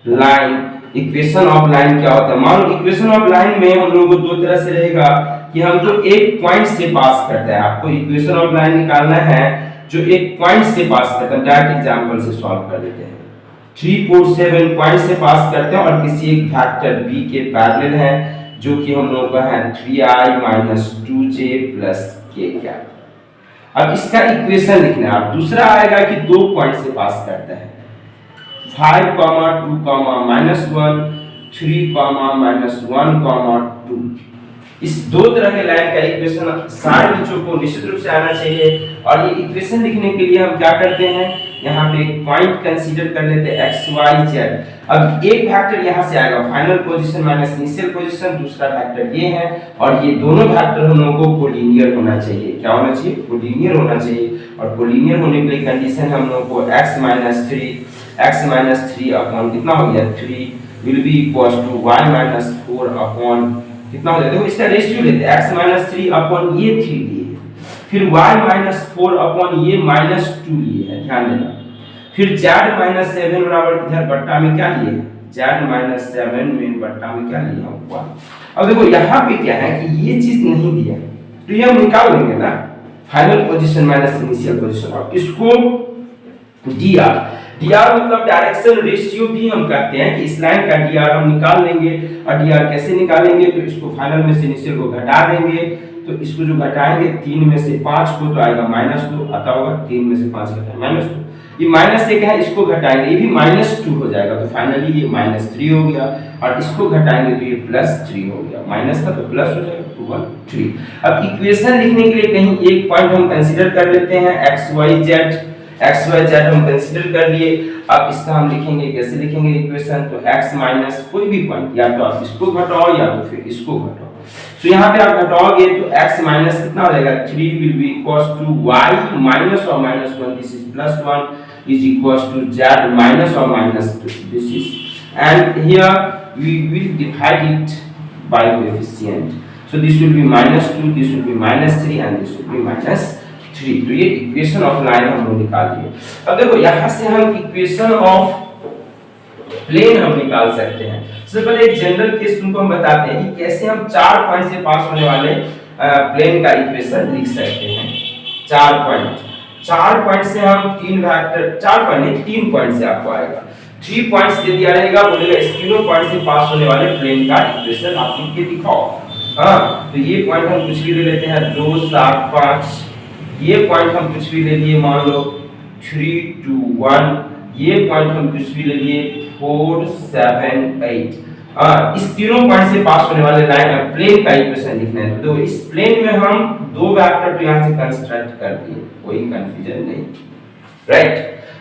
line, equation of line क्या होता है, मान लो इक्वेशन ऑफ लाइन में हम लोगों को दो तरह से रहेगा कि हमको एक पॉइंट से पास करता है। आपको इक्वेशन ऑफ लाइन निकालना है जो एक पॉइंट से पास करता है। डायरेक्ट एग्जांपल से सॉल्व कर देते हैं। 3 4 7 पॉइंट से पास करते हैं और किसी एक वेक्टर b के पैरेलल है जो कि हम लोगों का है 3i 2j k क्या। अब इसका इक्वेशन लिखना है। अब दूसरा आएगा कि दो पॉइंट से पास करता है 5, 2, -1 3, -1, 2। इस दो तरह के लाइन का इक्वेशन सारे बच्चों को निश्चित रूप से आना चाहिए। और ये इक्वेशन लिखने के लिए हम क्या करते हैं, यहाँ पे एक पॉइंट कंसीडर कर लेते हैं x y z। अब एक वेक्टर यहाँ से आएगा final position minus initial position, दूसरा वेक्टर ये है और ये दोनों वेक्टर हम लोगों को कोलिनियर होना चाहिए। क्या होना चाहिए, कोलिनियर होना चाहिए। और कोलिनियर होने के लिए कंडीशन हम लोगों को x - 3 अपॉन कितना हो गया 3 will be equals to y - 4 upon कितना हो जाएगा। देखो इसका रेशियो लेते हैं x - 3 अपॉन ये 3 लिए, फिर y - 4 अपॉन ये -2 लिए है, ध्यान देना। फिर z - 7 बराबर इधर बट्टा में क्या लिए, z - 7 में बट्टा में क्या लिया हुआ। अब देखो यहाँ पे क्या है कि ये चीज नहीं दिया तो ये हम निकाल लेंगे ना, final position minus initial position. अब इसको dr मतलब डायरेक्शन रेशियो भी हम कहते हैं कि इस लाइन का dr हम निकाल लेंगे। और dr कैसे निकालेंगे, तो इसको फाइनल में से इनिशियल को घटा देंगे। तो इसको जो घटाएंगे 3 में से 5 को तो आएगा -2 आता होगा, 3 में से 5 घटाएं -2। ये -1 है, इसको घटाएंगे ये भी -2 हो जाएगा। तो फाइनली ये -3 हो गया और इसको घटाएंगे तो ये +3 हो गया। माइनस था तो प्लस हो जाएगा 2 1 3। अब इक्वेशन लिखने के लिए कहीं एक पॉइंट हम कंसीडर कर लेते हैं x y z हम कंसीडर कर लिए। अब इसका हम लिखेंगे, कैसे लिखेंगे इक्वेशन, तो x माइनस कोई भी पॉइंट, या तो आप इसको घटाओ या तो फिर इसको घटाओ। सो यहाँ पे आप घटाओगे तो x माइनस कितना हो जाएगा 3 will be equals to y minus और minus 1 this is plus 1 is equals to z minus और minus 2 this is and here we will divide it by coefficient so this will be minus 2 this will be minus 3 and this will be minus 3 तो ये equation of line हम लोग निकाल दिए। अब देखो यहाँ से हम इक्वेशन ऑफ प्लेन हम निकाल सकते हैं। सबसे पहले एक जनरल केस तुमको हम बताते हैं कि कैसे हम 4 पॉइंट से पास होने वाले प्लेन का इक्वेशन लिख सकते हैं। 4 पॉइंट से हम 3 वेक्टर 4 पॉइंट नहीं 3 पॉइंट से आपको आएगा 3 पॉइंट्स दे दिया रहेगा, बोलेगा इस तीनों पॉइंट से पास होने वाले प्लेन का इक्वेशन आप लिख के दिखाओ। हाँ तो ये पॉइंट हम कुछ भी ले लेते हैं 2 7 5, ये पॉइंट हम कुछ भी ले लिए मान लो 3 2 1, ये पॉइंट हम कुछ भी ले लिए 4 7 8। इस तीनों पॉइंट से पास होने वाले लाइन प्लेन का इक्वेशन लिखना है। तो इस प्लेन में हम 2 वेक्टर तो यहाँ से कंस्ट्रक्ट कर दिए, कोई कंफ्यूजन नहीं, राइट।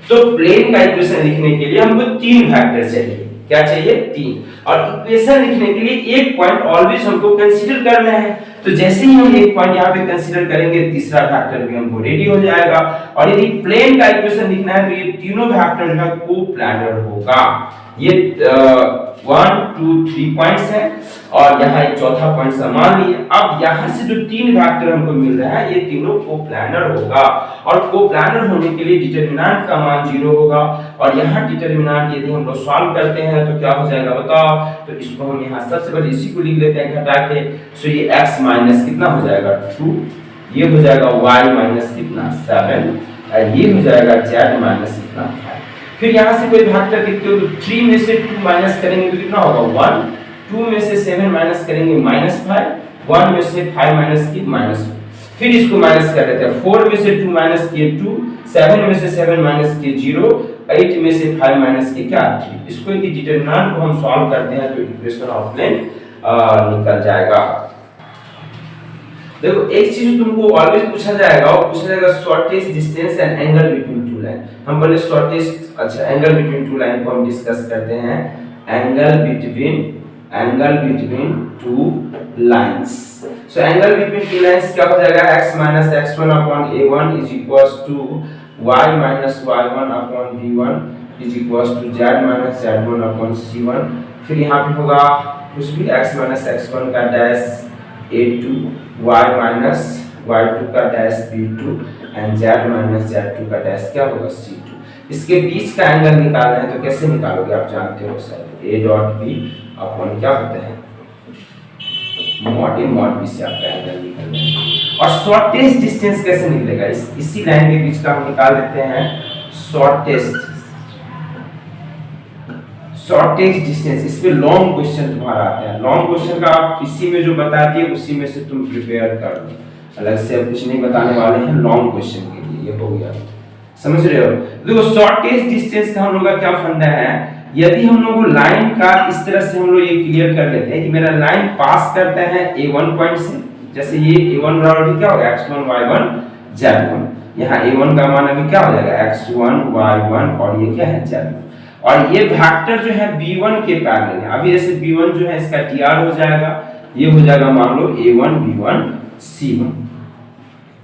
तो प्लेन का इक्वेशन लिखने के लिए हमको 3 वेक्टर चाहिए। क्या चाहिए 3। और इक्वेशन लिखने के लिए एक पॉइंट ऑलवेज हमको कंसीडर करना है। तो जैसे ही हम एक पॉइंट यहाँ पे कंसीडर करेंगे तीसरा फैक्टर भी हमको रेडी हो जाएगा। और यदि प्लेन का इक्वेशन लिखना है तो ये तीनों फैक्टर जो है कोप्लानर होगा। ये 1 2 3 पॉइंट्स है और यहाँ एक चौथा पॉइंट समान लिए। अब यहाँ से जो 3 फैक्टर हमको मिल रहा है ये तीनों कोप्लानर होगा। और कोप्लानर होने के लिए डिटरमिनेंट का मान 0 होगा। और यहाँ डिटरमिनेंट यदि हम लोग सॉल्व करते हैं तो क्या हो जाएगा बताओ। तो इसको हम यहाँ सबसे पहले इसी को लिख लेते हैं घटा के। सो ये x माइनस कितना हो जाएगा 2, ये हो जाएगा y माइनस कितना 7 और ये हो जाएगा z माइनस कितना 5। फिर यहाँ से कोई फैक्टर देखते हो तो 3 में से 2 माइनस करेंगे तो कितना होगा 1, 2 में से 7 माइनस करेंगे -5, 1 में से 5 माइनस की -1। फिर इसको माइनस कर लेते हैं 4 में से 2 माइनस किए 2, 7 में से 7 माइनस किए 0, 8 में से 5 माइनस किए क्या 3। इसको यदि डिटरमिनेंट को हम सॉल्व करते हैं तो इक्वेशन ऑफ प्लेन निकल जाएगा। देखो एक चीज तुमको ऑलवेज पूछा जाएगा, वो पूछा जाएगा shortest distance and angle between two line. हम पहले shortest angle between two line को हम डिस्कस करते हैं। Angle between two lines. So angle between two lines क्या हो जाएगा x minus x1 upon a1 is equals to y minus y1 upon b1 is equals to z minus z1 upon c1। फिर यहाँ पे होगा कुछ भी x माइनस x1 का dash a2, y minus y2 का dash b2 and z minus z2 का dash क्या होगा c2। इसके बीच का एंगल निकालना है तो कैसे निकालोगे आप जानते हो sir, a dot b upon क्या होता है मॉड a मॉड b से आपका एंगल निकलना है। और शॉर्टेस्ट डिस्टेंस कैसे निकलेगा, इसी लाइन के बीच का हम निकाल देते हैं शॉर्टेस्ट डिस्टेंस। इस पे लॉन्ग क्वेश्चन तुम्हारा आता है। लॉन्ग क्वेश्चन का आप इसी में जो बता दिए उसी में से तुम प्रिपेयर कर लो, अलग से अब कुछ नहीं बताने वाले हैं लॉन्ग क्वेश्चन के लिए। ये हो गया, समझ रहे हो। देखो शॉर्टेस्ट डिस्टेंस का हम लोग का क्या फंडा है, यदि हम लोग लाइन का इस तरह से हम लोग ये क्लियर कर लेते हैं कि मेरा लाइन पास करता है a1 पॉइंट से, जैसे ये a1 बराबर भी क्या होगा x1 y1 z1। यहाँ a1 का मान अभी क्या हो जाएगा x1 y1 और ये क्या है z1। और ये वेक्टर जो है b1 के पैरेलल है। अभी जैसे b1 जो है इसका dr हो जाएगा, ये हो जाएगा मान लो a1 b1 c1।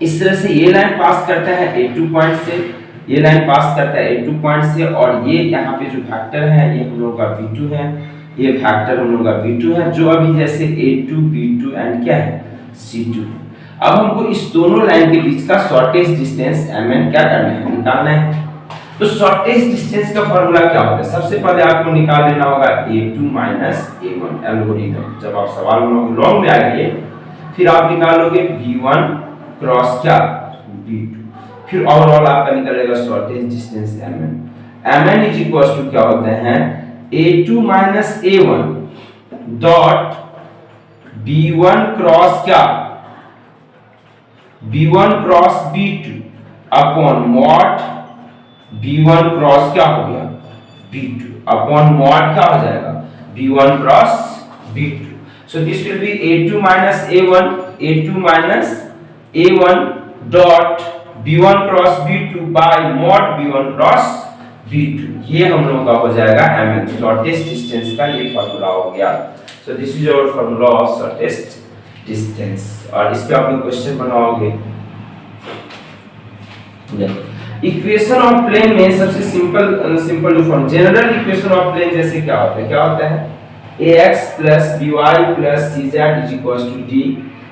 इस तरह से ये लाइन पास करता है a2 पॉइंट से, ये लाइन पास करता है a2 पॉइंट से। और ये यहाँ पे जो वेक्टर है ये हम लोग का v2 है, ये वेक्टर हम लोग का v2 है जो अभी जैसे a2 b2 एंड क्या है c2। अब हमको इस दोनों लाइन के बीच का शॉर्टेस्ट डिस्टेंस mn क्या करना है, निकालना है। तो शॉर्टेस्ट डिस्टेंस का फार्मूला क्या होता है, सबसे पहले आपको निकाल लेना होगा a2 माइनस a1 एल्गोरिथम। जब आप सवाल में लॉन्ग में आएंगे फिर आप निकालोगे v1 क्रॉस क्या b2, फिर ओवरऑल आपका निकलेगा shortest distance mn is equals to क्या होता है a2 minus a1 dot b1 cross क्या b1 cross b2 upon mod b1 cross क्या हो गया b2 अपॉन मॉड क्या हो जाएगा b1 cross b2। So this will B a2 minus a1 dot b1 cross b2 bye mod b1 cross b2। ये हम लोगों का हो जाएगा mn, शॉर्टेस्ट डिस्टेंस का ये फार्मूला हो गया। So this is our formula of shortest distance. और इस पे आप लोग क्वेश्चन बनाओगे। इक्वेशन ऑफ प्लेन में सबसे simple form general equation of plane जैसे क्या होता है ax plus by plus cz is equals to d।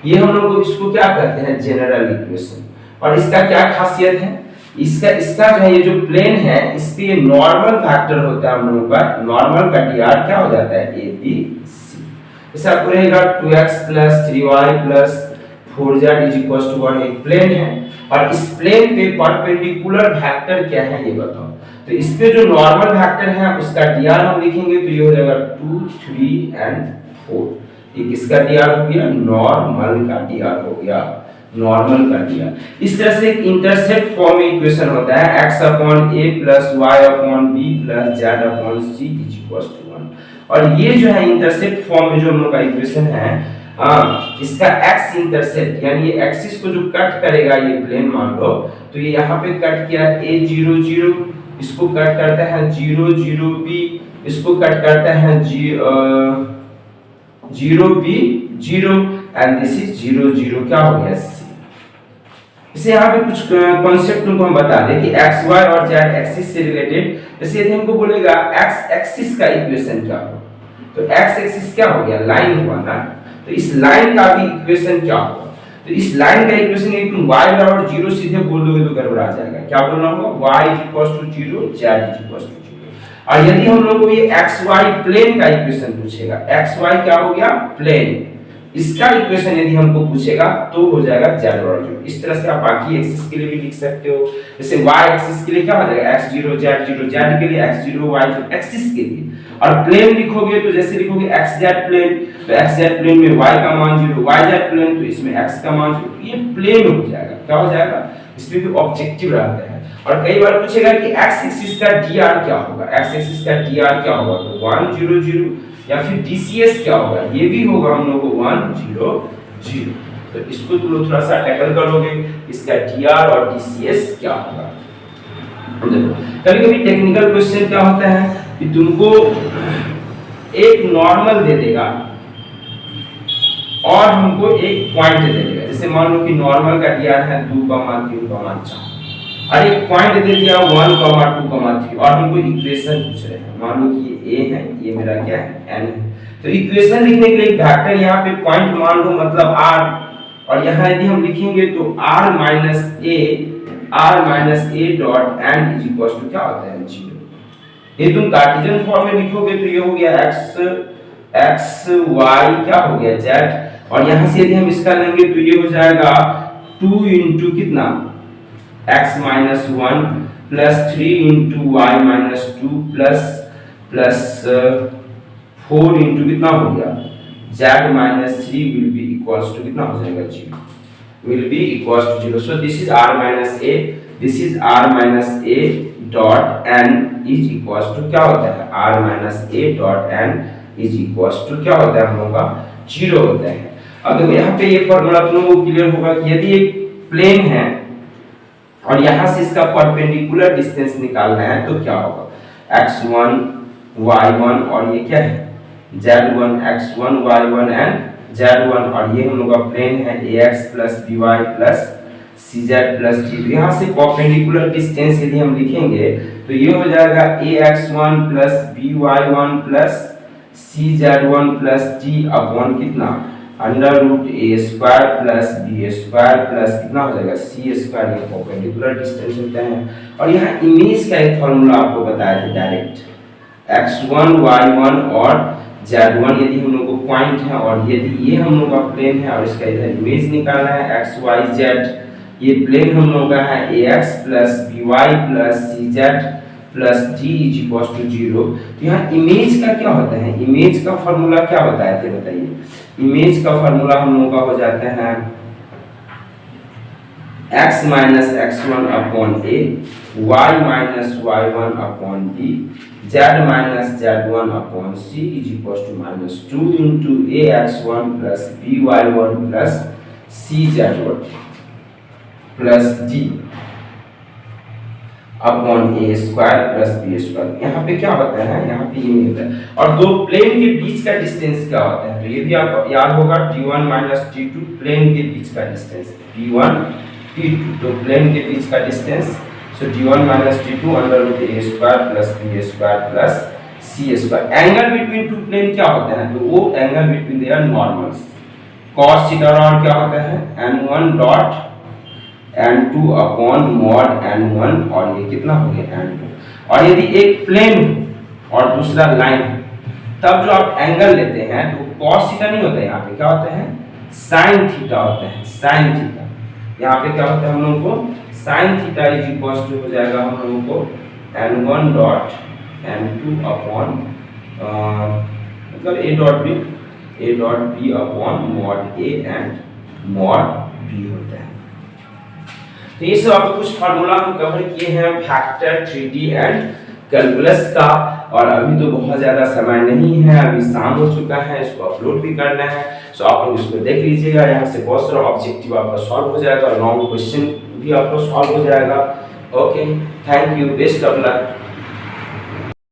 ये हम लोग इसको क्या कहते हैं जनरल इक्वेशन। और इसका क्या खासियत है, इसका जो है ये जो प्लेन है इस पे नॉर्मल फैक्टर होता है हम लोगों का, नॉर्मल का dr क्या हो जाता है a b c। ऐसा आपको रहेगा 2x plus 3y plus 4z is equals to 1। एक प्लेन है और इस प्लेन पे परपेंडिकुलर वेक्टर क्या है ये बताओ। तो इस पे जो नॉर्मल वेक्टर है उसका dr हम लिखेंगे तो ये हो जाएगा 2 3 and 4। ये किसका dr हो गया, नॉर्मल का dr हो गया, नॉर्मल का dr। इस तरह से एक इंटरसेप्ट फॉर्म में इक्वेशन होता है x upon a plus y upon b plus z upon c is equals to 1। और ये जो है इंटरसेप्ट फॉर्म में जो हम लोग का इक्वेशन है इसका x इंटरसेप्ट यानी ये एक्सिस को जो कट करेगा ये प्लेन मान लो, तो ये यहाँ पे कट किया a0 0, इसको कट करता है 0 0 b, इसको कट करता है 0 b 0 एंड दिस इज 0 0 क्या हो गया c। इसे यहाँ पे कुछ कॉन्सेप्ट को हम बता दें कि x y और z एक्सिस से रिलेटेड। जैसे यदि हमको बोलेगा x एक्सिस का इक्वेशन क्या हो, तो x एक्सिस क्या हो गया, लाइन हुआ ना, तो इस लाइन का भी इक्वेशन क्या होगा। तो इस लाइन का इक्वेशन यदि तुम y बराबर 0 सीधे बोल दोगे तो गड़बड़ा जाएगा। क्या बोलना होगा, y 0 z 0। और यदि हम लोग को ये xy प्लेन का इक्वेशन पूछेगा, xy क्या हो गया, प्लेन, इसका इक्वेशन यदि हमको पूछेगा तो हो जाएगा z बराबर 0। इस तरह से आप बाकी एक्सिस के लिए भी लिख सकते हो। जैसे y एक्सिस के लिए क्या हो जाएगा x0 z0, z के लिए x0 y0 एक्सिस के लिए। और प्लेन लिखोगे तो जैसे लिखोगे xz प्लेन, तो xz प्लेन में y का मान 0, yz प्लेन तो इसमें x का मान 0, ये प्लेन हो जाएगा। क्या हो जाएगा, इसमें भी ऑब्जेक्टिव रहता है। और कई बार पूछेगा कि x एक्सिस का dr क्या होगा, x एक्सिस का dr क्या होगा, तो 1 0 0, या फिर dcs क्या होगा, ये भी होगा हम लोग को 1 0 0। तो इसको तुम लोग थोड़ा सा टैकल करोगे, इसका dr और dcs क्या होगा। कभी-कभी टेक्निकल क्वेश्चन क्या होता है कि तुमको एक नॉर्मल दे देगा और हमको एक पॉइंट दे देगा। जैसे मान लो कि नॉर्मल का dr है 2, 3, 4 और एक पॉइंट दे दिया 1, 2, 3 और हमको इक्वेशन पूछ रहे हैं। मान लो कि ये a है, ये मेरा क्या है n है। तो इक्वेशन लिखने के लिए एक वेक्टर यहाँ पे पॉइंट मान लो मतलब r, और यहाँ यदि हम लिखेंगे तो r minus a dot n is equal to क्या होता है 0। ये तुम कार्टेशियन फॉर्म में लिखोगे तो ये हो गया x y क्या हो गया z, और यहाँ से यदि हम इसका लेंगे तो ये हो जाएगा 2 इंटू कितना x minus 1 plus 3 into y minus 2 plus 4 into कितना हो गया z minus 3 will be equals to कितना हो जाएगा 0, will be equals to 0. So this is r minus a, this is r minus a dot n is equals to क्या होता है, r minus a dot n is equals to क्या होता है हम लोगों का 0 होता है। अब देखो यहाँ पे ये फॉर्मूला तुम लोगों को क्लियर होगा कि यदि एक प्लेन है और यहाँ से इसका परपेंडिकुलर डिस्टेंस निकालना है तो क्या होगा, x1 y1 और ये क्या है z1 x1 y1 and z1, और ये हम लोग का प्लेन है ax plus by plus cz plus d। यहाँ से परपेंडिकुलर डिस्टेंस यदि हम लिखेंगे तो ये हो जाएगा ax1 plus by1 plus cz1 plus d upon कितना under root a square plus b square plus कितना हो जाएगा c स्क्वायर। ये परपेंडिकुलर डिस्टेंस होता है। और यहाँ इमेज का एक फॉर्मूला आपको बताया था डायरेक्ट, x1 y1 और z1 यदि हम लोग को पॉइंट है और यदि ये हम लोग का प्लेन है और इसका इधर इमेज निकालना है x y z, ये प्लेन हम लोग का है ax plus by plus cz plus d is equals to 0। तो यहाँ इमेज का क्या होता है, इमेज का फॉर्मूला क्या बताए थे बताइए। इमेज का फॉर्मूला हम लोग का हो जाता है x minus x1 upon a, y minus y1 upon d, z minus z1 upon c is equals to minus 2 into ax1 plus by1 plus cz1 plus d। Upon a square plus b square. यहाँ पे क्या होता है, यहाँ पे ये मिलता है, और दो प्लेन के बीच का डिस्टेंस क्या होता है, तो ये भी आपको याद होगा, t1 माइनस t2 प्लेन के बीच का डिस्टेंस, t1 t2 तो प्लेन के बीच का distance, so t1 minus t2 under root a square plus b square plus c square. Angle between two plane क्या होता है, तो वो angle between their normals, cos theta और क्या होता है n1 dot n2 upon mod n1, और ये कितना हो गया n2। और यदि एक प्लेन और दूसरा लाइन, तब जो आप एंगल लेते हैं तो cos थीटा नहीं होता है, यहाँ पे क्या होता है sin थीटा होता है, sin थीटा। यहाँ पे क्या होता है हम लोगों को sin theta is equal to हो जाएगा हम लोगों को n1 डॉट n2 अपॉन मतलब a dot b upon mod a and mod b होता है। तो ये सब आपको कुछ फार्मूला हम कवर किए हैं फैक्टर, 3D एंड कैलकुलस का, और अभी तो बहुत ज़्यादा समय नहीं है, अभी शाम हो चुका है, इसको अपलोड भी करना है, सो आप लोग इसको देख लीजिएगा। यहाँ से बहुत सारा ऑब्जेक्टिव आपका सॉल्व हो जाएगा, लॉन्ग क्वेश्चन भी आपको सॉल्व हो जाएगा। Okay, thank you, best of luck.